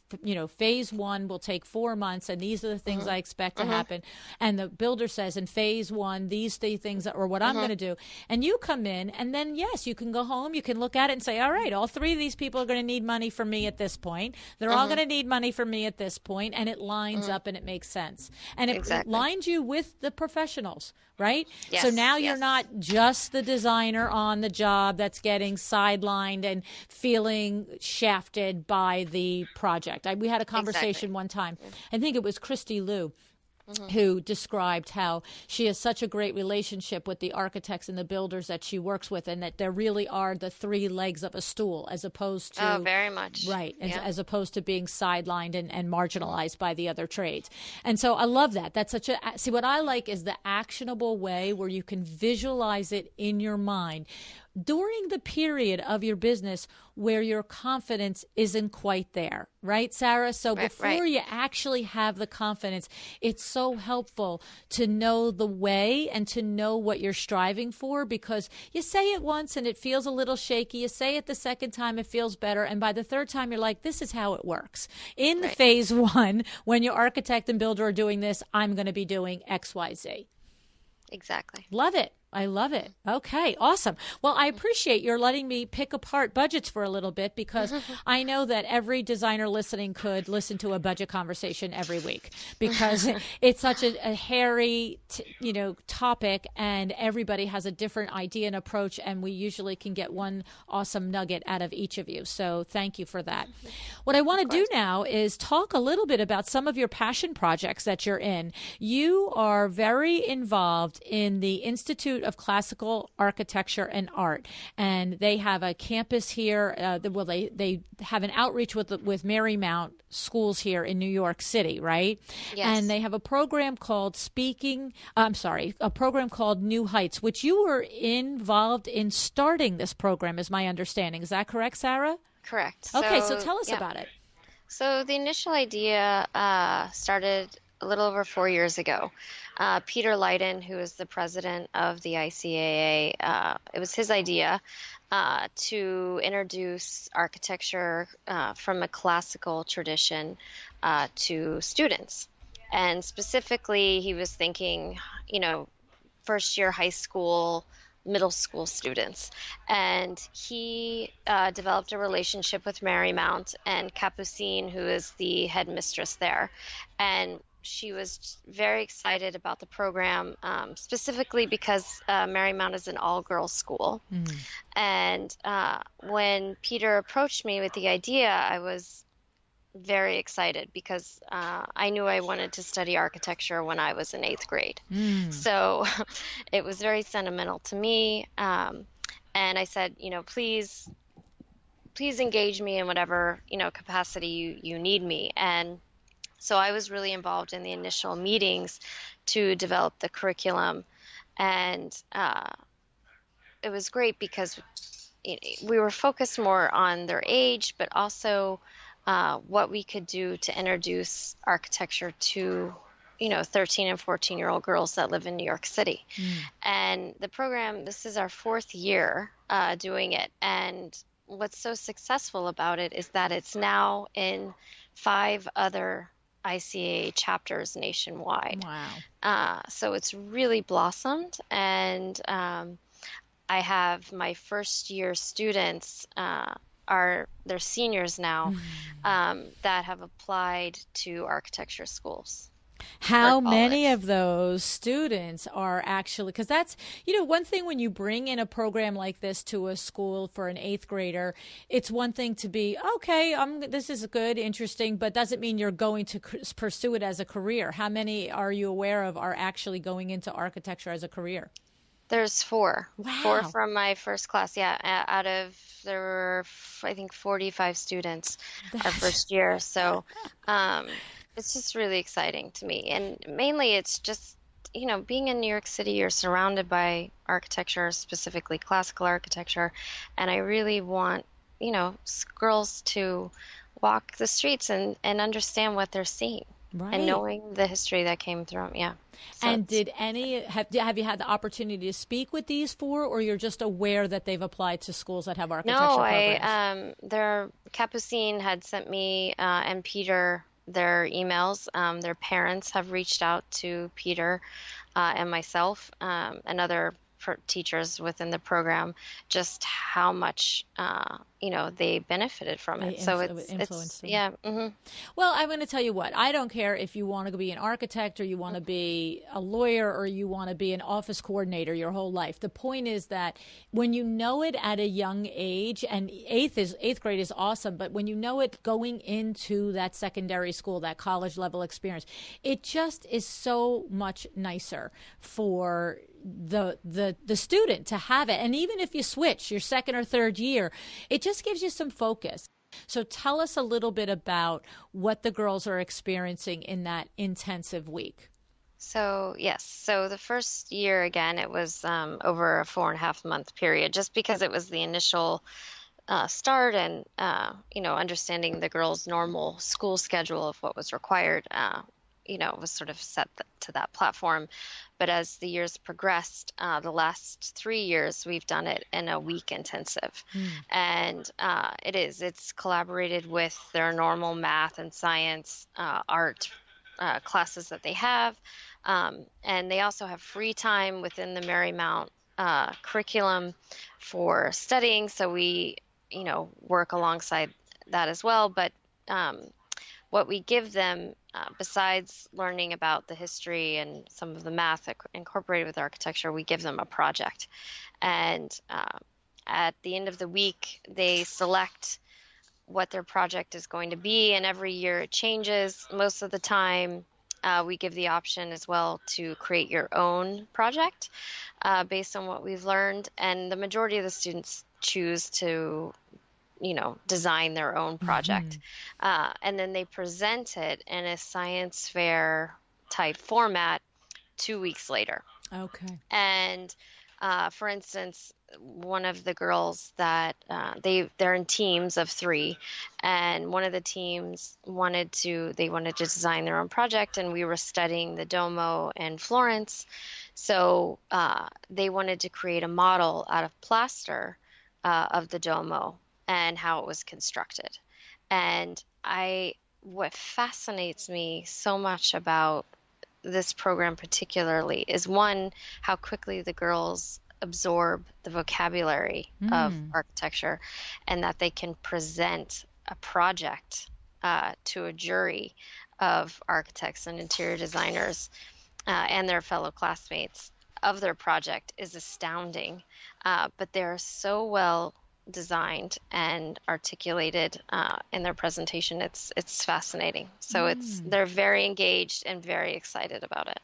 phase 1 will take 4 months, and these are the things I expect to happen. And the builder says in phase 1, these 3 things are what I'm going to do. And you come in, and then, yes, you can go home, you can look at it and say, all right, all 3 of these people are going to need money from me at this point. They're all going to need money from me at this point, and it lines up and it makes sense. And it lines you with the professionals, right? Yes, so now you're not just the designer on the job that's getting sidelined and feeling shafted by the project. We had a conversation one time. I think it was Christy Liu who described how she has such a great relationship with the architects and the builders that she works with, and that there really are the 3 legs of a stool, as opposed to very much as opposed to being sidelined and marginalized by the other trades. And so I love that. That's such a what I like is the actionable way where you can visualize it in your mind during the period of your business where your confidence isn't quite there, right, Sarah? So before you actually have the confidence, it's so helpful to know the way and to know what you're striving for, because you say it once and it feels a little shaky. You say it the second time, it feels better. And by the third time, you're like, this is how it works. In the phase 1, when your architect and builder are doing this, I'm going to be doing X, Y, Z. Exactly. Love it. I love it. Okay, awesome. Well, I appreciate your letting me pick apart budgets for a little bit, because I know that every designer listening could listen to a budget conversation every week, because it's such a hairy, topic, and everybody has a different idea and approach, and we usually can get one awesome nugget out of each of you. So thank you for that. What I want to do now is talk a little bit about some of your passion projects that you're in. You are very involved in the Institute of Classical Architecture and Art, and they have a campus here. They have an outreach with Marymount schools here in New York City, right? Yes. And they have a program called a program called New Heights, which you were involved in starting this program, is my understanding. Is that correct, Sarah? Correct. Okay, so tell us about it. So the initial idea started a little over 4 years ago. Peter Leiden, who is the president of the ICAA, it was his idea to introduce architecture from a classical tradition to students. And specifically, he was thinking, first year high school, middle school students. And he developed a relationship with Marymount and Capucine, who is the headmistress there. And she was very excited about the program, specifically because Marymount is an all-girls school. Mm. And when Peter approached me with the idea, I was very excited, because I knew I wanted to study architecture when I was in 8th grade. Mm. So it was very sentimental to me. And I said, please engage me in whatever, capacity you need me. And so I was really involved in the initial meetings to develop the curriculum. And it was great because we were focused more on their age, but also what we could do to introduce architecture to, 13 and 14-year-old girls that live in New York City. Mm. And the program, this is our 4th year doing it. And what's so successful about it is that it's now in 5 other ICAA chapters nationwide. Wow. So it's really blossomed. And I have my first year students they're seniors now, that have applied to architecture schools. How many of those students are actually, because that's, one thing when you bring in a program like this to a school for an 8th grader, it's one thing to be, okay, this is good, interesting, but doesn't mean you're going to pursue it as a career. How many are you aware of are actually going into architecture as a career? There's 4. Wow. 4 from my first class. Yeah. There were, I think, 45 students our first year. So it's just really exciting to me. And mainly it's just, being in New York City, you're surrounded by architecture, specifically classical architecture. And I really want, girls to walk the streets and understand what they're seeing. Right. And knowing the history that came through them, yeah. So and have you had the opportunity to speak with these 4, or you're just aware that they've applied to schools that have architecture programs? No, Capucine had sent me and Peter their emails. Their parents have reached out to Peter and myself and other teachers within the program, just how much they benefited from it. So it's yeah. Mm-hmm. Well, I'm going to tell you what, I don't care if you want to be an architect or you want to be a lawyer or you want to be an office coordinator your whole life. The point is that when you know it at a young age, and 8th grade is awesome, but when you know it going into that secondary school, that college level experience, it just is so much nicer for the student to have it. And even if you switch your 2nd or 3rd year, it just gives you some focus. So tell us a little bit about what the girls are experiencing in that intensive week. So yes, so the first year, again, it was over a 4.5-month period, just because it was the initial start and understanding the girls' normal school schedule of what was required. Was sort of set to that platform. But as the years progressed, the last 3 years, we've done it in a week intensive. And it's collaborated with their normal math and science, art classes that they have. And they also have free time within the Marymount curriculum for studying, so we, work alongside that as well. But what we give them, besides learning about the history and some of the math incorporated with architecture, we give them a project. And at the end of the week, they select what their project is going to be, and every year it changes. Most of the time, we give the option as well to create your own project based on what we've learned, and the majority of the students choose to design their own project. And then they present it in a science fair type format 2 weeks later. Okay. And for instance, one of the girls that they're in teams of 3, and one of the teams wanted to design their own project, and we were studying the Duomo in Florence. So they wanted to create a model out of plaster of the Duomo and how it was constructed. And what fascinates me so much about this program particularly is, one, how quickly the girls absorb the vocabulary of architecture, and that they can present a project to a jury of architects and interior designers and their fellow classmates of their project is astounding. But they're so well designed and articulated in their presentation. It's fascinating. So they're very engaged and very excited about it.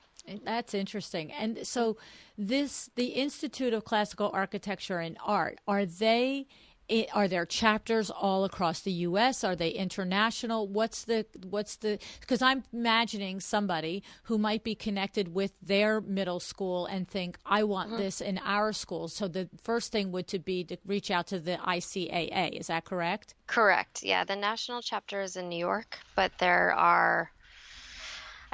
That's interesting. And so the Institute of Classical Architecture and Art, are there chapters all across the U.S.? Are they international? Because I'm imagining somebody who might be connected with their middle school and think, I want this in our school. So the first thing would be to reach out to the ICAA. Is that correct? Correct. Yeah. The national chapter is in New York, but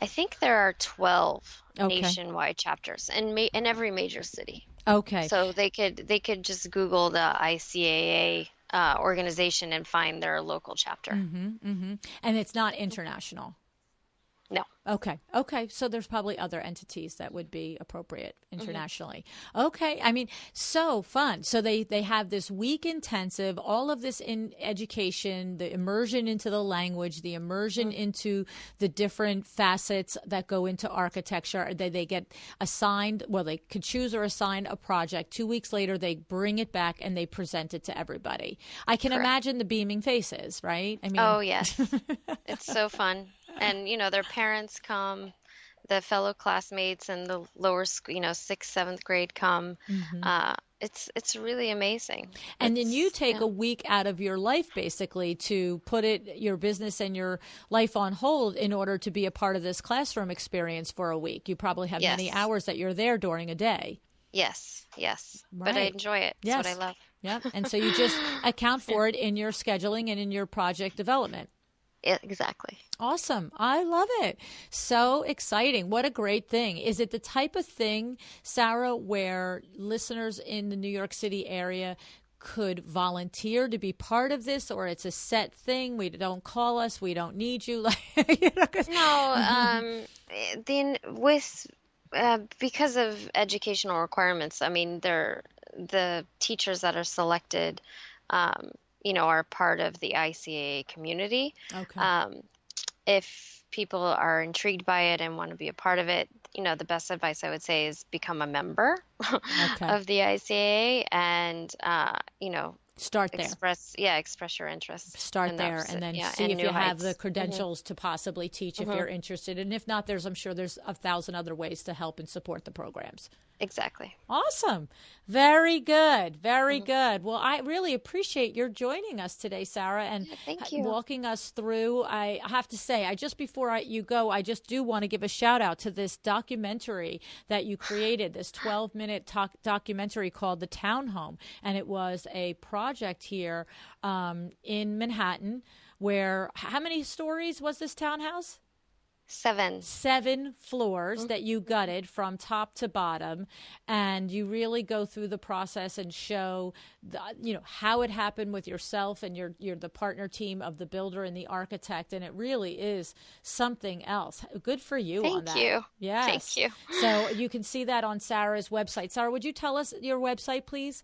I think there are 12 nationwide chapters in every major city. Okay. So they could just Google the ICAA organization and find their local chapter. And it's not international? No. Okay. So there's probably other entities that would be appropriate internationally. Okay. I mean, so fun. So they have this week intensive, all of this in education, the immersion into the language, the immersion into the different facets that go into architecture. They get assigned, they could choose or assign a project. 2 weeks later, they bring it back and they present it to everybody. I can imagine the beaming faces, right? I mean, oh, yes. It's so fun. And, their parents come, the fellow classmates and the lower school, 6th, 7th grade come. It's really amazing. And then you take a week out of your life, basically, to put your business and your life on hold in order to be a part of this classroom experience for a week. You probably have many hours that you're there during a day. Yes. Right. But I enjoy it. That's what I love. Yep. And so you just account for it in your scheduling and in your project development. Yeah, exactly. Awesome. I love it. So exciting. What a great thing. Is it the type of thing, Sarah, where listeners in the New York City area could volunteer to be part of this, or it's a set thing? We don't call us. We don't need you. No. Because of educational requirements, I mean, the teachers that are selected are part of the ICAA community. Okay. If people are intrigued by it and want to be a part of it, the best advice I would say is become a member of the ICAA and, start there. Express your interest. Start there and then see if you have the credentials to possibly teach if you're interested. And if not, I'm sure there's 1,000 other ways to help and support the programs. Exactly. Awesome. Very good. Very good. Well, I really appreciate your joining us today, Sarah, and thank you. Walking us through. I have to say, before you go, I just do want to give a shout out to this documentary that you created, this 12-minute documentary called The Townhome. And it was a project here in Manhattan where, how many stories was this townhouse? 7. 7 floors that you gutted from top to bottom, and you really go through the process and show how it happened with yourself and you're the partner team of the builder and the architect, and it really is something else. Good for you on that. Thank you. Yes. Thank you. So you can see that on Sarah's website. Sarah, would you tell us your website, please?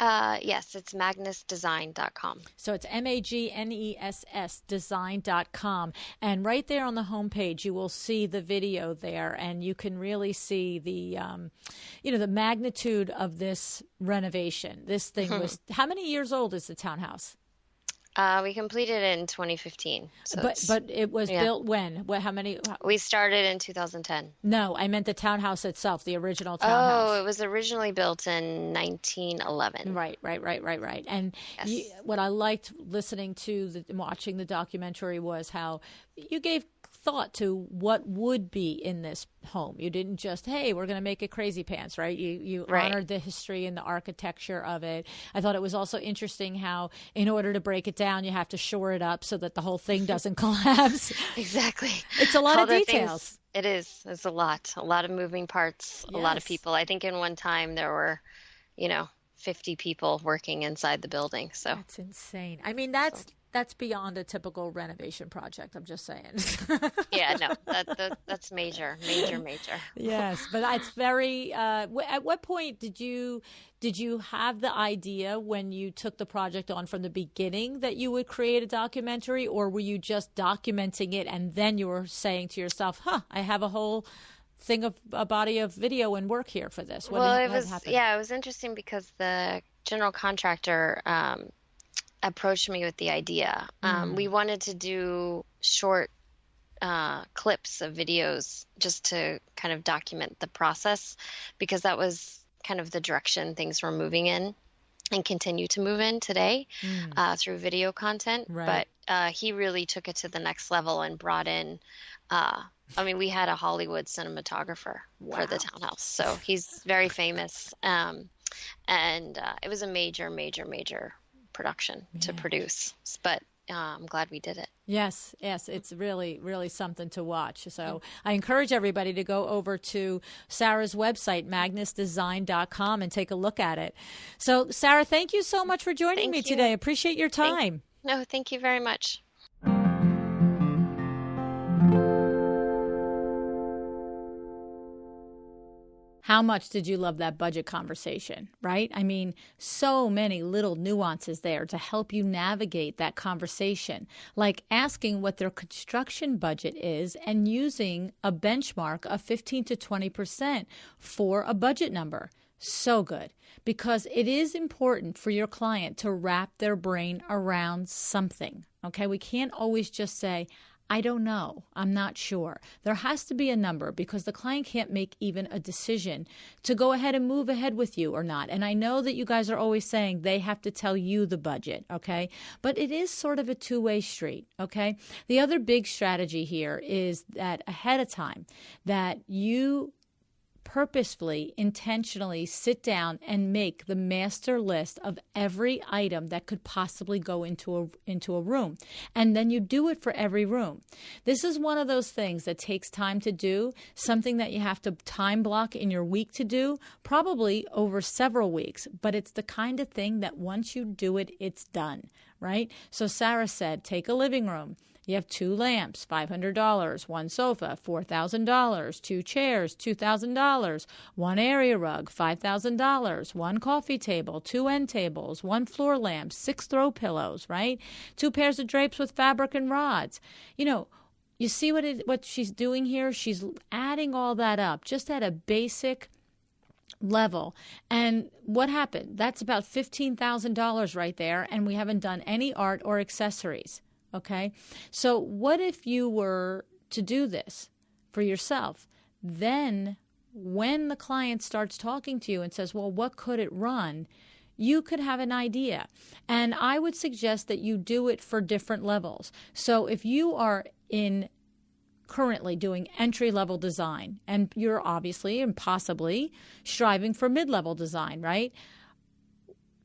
Yes, it's magnessdesign.com. So it's Magness design.com. And right there on the homepage, you will see the video there, and you can really see the, the magnitude of this renovation. This thing was, how many years old is the townhouse? We completed it in 2015. So but it was built when? How many? We started in 2010. No, I meant the townhouse itself, the original townhouse. Oh, it was originally built in 1911. Right. And Yes. what I liked listening to watching the documentary was how you gave thought to what would be in this home. You didn't just, hey, we're going to make it crazy pants, right? You honored the history and the architecture of it. I thought it was also interesting how in order to break it down, you have to shore it up so that the whole thing doesn't collapse. Exactly. It's a lot of details. It is. It's a lot of moving parts, a lot of people. I think in one time there were, 50 people working inside the building. So that's insane. I mean, that's beyond a typical renovation project. I'm just saying. Yeah, no, that's major. Yes, but that's very. At what point did you have the idea when you took the project on from the beginning that you would create a documentary, or were you just documenting it and then you were saying to yourself, I have a whole thing of a body of video and work here for this? It was interesting because the general contractor approached me with the idea. We wanted to do short clips of videos just to kind of document the process, because that was kind of the direction things were moving in and continue to move in today through video content. Right. But he really took it to the next level and brought in we had a Hollywood cinematographer for the townhouse. So he's very famous. And it was a major production to produce. But I'm glad we did it. Yes. It's really, really something to watch. So I encourage everybody to go over to Sarah's website, magnessdesign.com, and take a look at it. So, Sarah, thank you so much for joining me today. Appreciate your time. Thank you very much. How much did you love that budget conversation, right? I mean, so many little nuances there to help you navigate that conversation, like asking what their construction budget is and using a benchmark of 15 to 20% for a budget number. So good, because it is important for your client to wrap their brain around something, okay? We can't always just say, I don't know. I'm not sure. There has to be a number, because the client can't make even a decision to go ahead and move ahead with you or not. And I know that you guys are always saying they have to tell you the budget, okay? But it is sort of a two-way street, okay? The other big strategy here is that ahead of time that you purposefully, intentionally sit down and make the master list of every item that could possibly go into a room. And then you do it for every room. This is one of those things that takes time to do, something that you have to time block in your week to do, probably over several weeks. But it's the kind of thing that once you do it, it's done, right? So Sarah said, take a living room. You have 2 lamps, $500, 1 sofa, $4,000, 2 chairs, $2,000, 1 area rug, $5,000, 1 coffee table, 2 end tables, 1 floor lamp, 6 throw pillows, right? 2 pairs of drapes with fabric and rods. You see what she's doing here? She's adding all that up just at a basic level. And what happened? That's about $15,000 right there, and we haven't done any art or accessories. Okay, so what if you were to do this for yourself? Then when the client starts talking to you and says, well, what could it run? You could have an idea. And I would suggest that you do it for different levels. So if you are currently doing entry-level design, and you're obviously and possibly striving for mid-level design, right?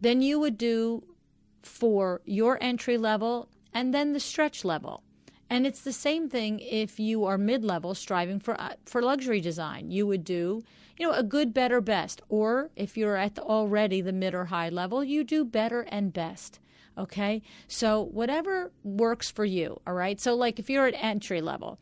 Then you would do for your entry level and then the stretch level. And it's the same thing if you are mid-level striving for luxury design. You would do, a good, better, best. Or if you're at already the mid or high level, you do better and best. Okay? So whatever works for you, all right? So like if you're at entry level,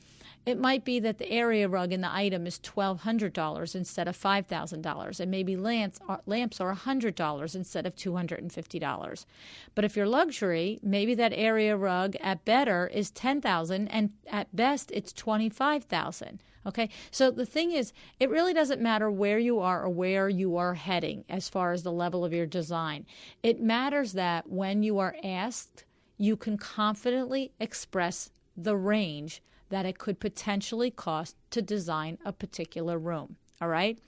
it might be that the area rug in the item is $1,200 instead of $5,000, and maybe lamps are $100 instead of $250. But if you're luxury, maybe that area rug at better is $10,000, and at best it's $25,000. Okay, so the thing is, it really doesn't matter where you are or where you are heading as far as the level of your design. It matters that when you are asked, you can confidently express the range that it could potentially cost to design a particular room, all right?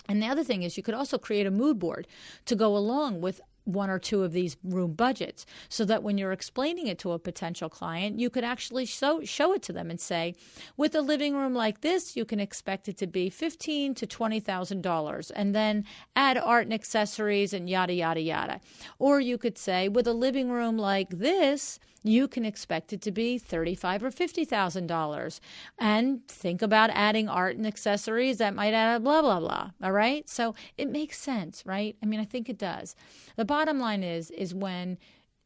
And the other thing is you could also create a mood board to go along with one or two of these room budgets so that when you're explaining it to a potential client, you could actually show it to them and say, with a living room like this, you can expect it to be $15,000 to $20,000, and then add art and accessories and yada, yada, yada. Or you could say, with a living room like this, you can expect it to be $35,000 or $50,000, and think about adding art and accessories that might add blah, blah, blah. All right. So it makes sense, right? I mean, I think it does. The bottom line is when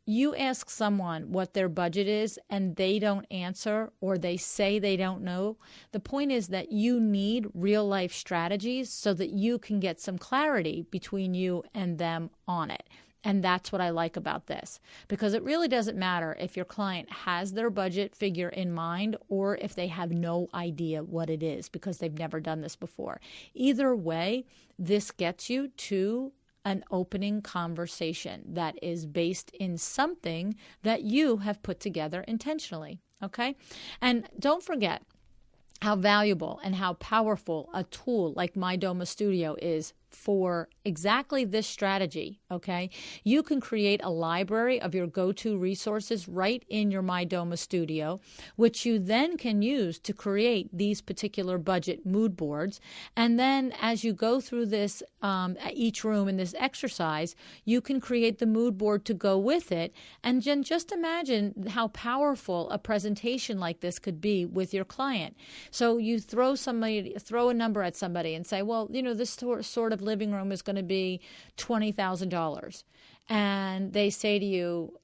you ask someone what their budget is and they don't answer, or they say they don't know, the point is that you need real life strategies so that you can get some clarity between you and them on it. And that's what I like about this, because it really doesn't matter if your client has their budget figure in mind or if they have no idea what it is because they've never done this before. Either way, this gets you to an opening conversation that is based in something that you have put together intentionally, okay? And don't forget how valuable and how powerful a tool like MyDoma Studio is for exactly this strategy, okay? You can create a library of your go-to resources right in your MyDoma Studio, which you then can use to create these particular budget mood boards. And then as you go through this, each room in this exercise, you can create the mood board to go with it. And then just imagine how powerful a presentation like this could be with your client. So you throw a number at somebody and say, well, this sort of living room is going to be $20,000. And they say to you,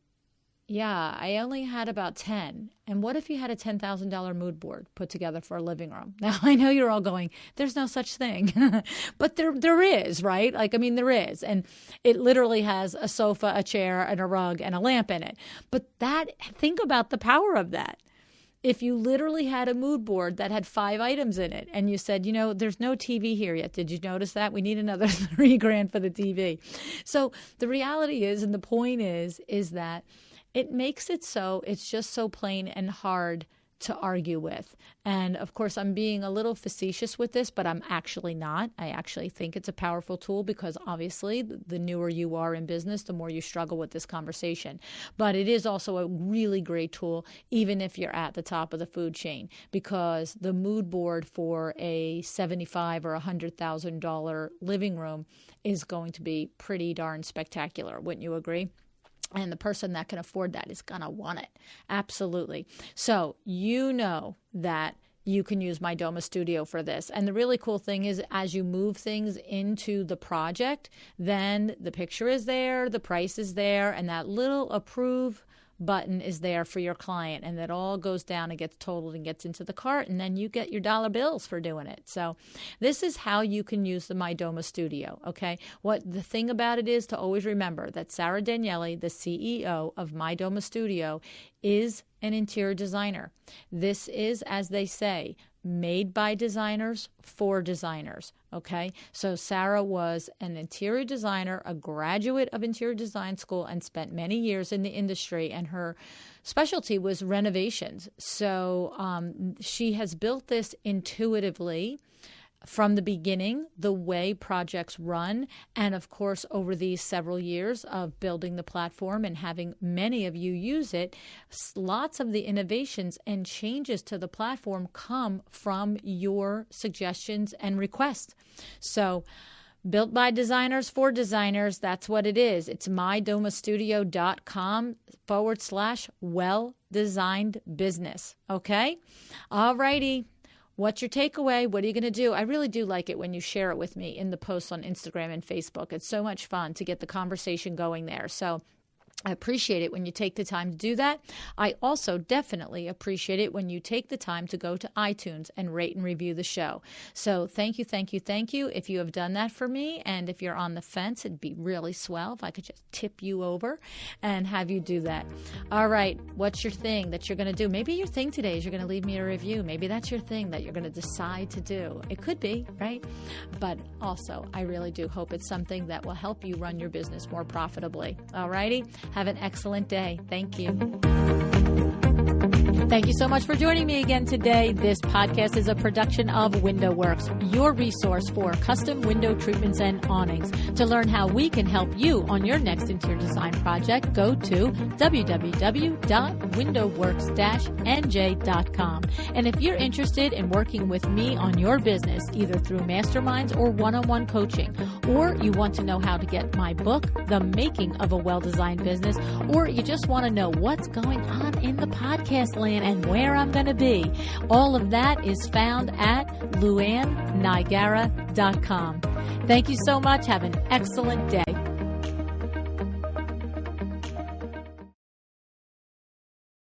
yeah, I only had about 10. And what if you had a $10,000 mood board put together for a living room? Now, I know you're all going, there's no such thing. But there is, right? There is. And it literally has a sofa, a chair, and a rug, and a lamp in it. But think about the power of that. If you literally had a mood board that had 5 items in it and you said, there's no TV here yet. Did you notice that? We need another $3,000 for the TV. So the reality is, and the point is that it makes it so it's just so plain and hard to argue with. And of course, I'm being a little facetious with this, but I'm actually not. I actually think it's a powerful tool because obviously the newer you are in business, the more you struggle with this conversation. But it is also a really great tool, even if you're at the top of the food chain, because the mood board for a $75,000 or $100,000 living room is going to be pretty darn spectacular. Wouldn't you agree? And the person that can afford that is going to want it. Absolutely. So that you can use MyDoma Studio for this. And the really cool thing is as you move things into the project, then the picture is there, the price is there, and that little approve button is there for your client, and that all goes down and gets totaled and gets into the cart, and then you get your dollar bills for doing it. So this is how you can use the MyDoma Studio, okay? What the thing about it is to always remember that Sarah Daniele, the CEO of MyDoma Studio, is an interior designer. This is, as they say, made by designers for designers, okay? So Sarah was an interior designer, a graduate of interior design school, and spent many years in the industry, and her specialty was renovations. So she has built this intuitively from the beginning, the way projects run, and of course, over these several years of building the platform and having many of you use it, lots of the innovations and changes to the platform come from your suggestions and requests. So, built by designers for designers, that's what it is. It's mydomastudio.com/well designed business. Okay? All righty. What's your takeaway? What are you going to do? I really do like it when you share it with me in the posts on Instagram and Facebook. It's so much fun to get the conversation going there. So I appreciate it when you take the time to do that. I also definitely appreciate it when you take the time to go to iTunes and rate and review the show. So thank you, thank you, thank you if you have done that for me. And if you're on the fence, it'd be really swell if I could just tip you over and have you do that. All right, what's your thing that you're going to do? Maybe your thing today is you're going to leave me a review. Maybe that's your thing that you're going to decide to do. It could be, right? But also, I really do hope it's something that will help you run your business more profitably. All righty? Have an excellent day. Thank you. Thank you so much for joining me again today. This podcast is a production of WindowWorks, your resource for custom window treatments and awnings. To learn how we can help you on your next interior design project, go to www.windowworks-nj.com. And if you're interested in working with me on your business, either through masterminds or one-on-one coaching, or you want to know how to get my book, The Making of a Well-Designed Business, or you just want to know what's going on in the podcast land and where I'm going to be, all of that is found at luannigara.com. Thank you so much. Have an excellent day.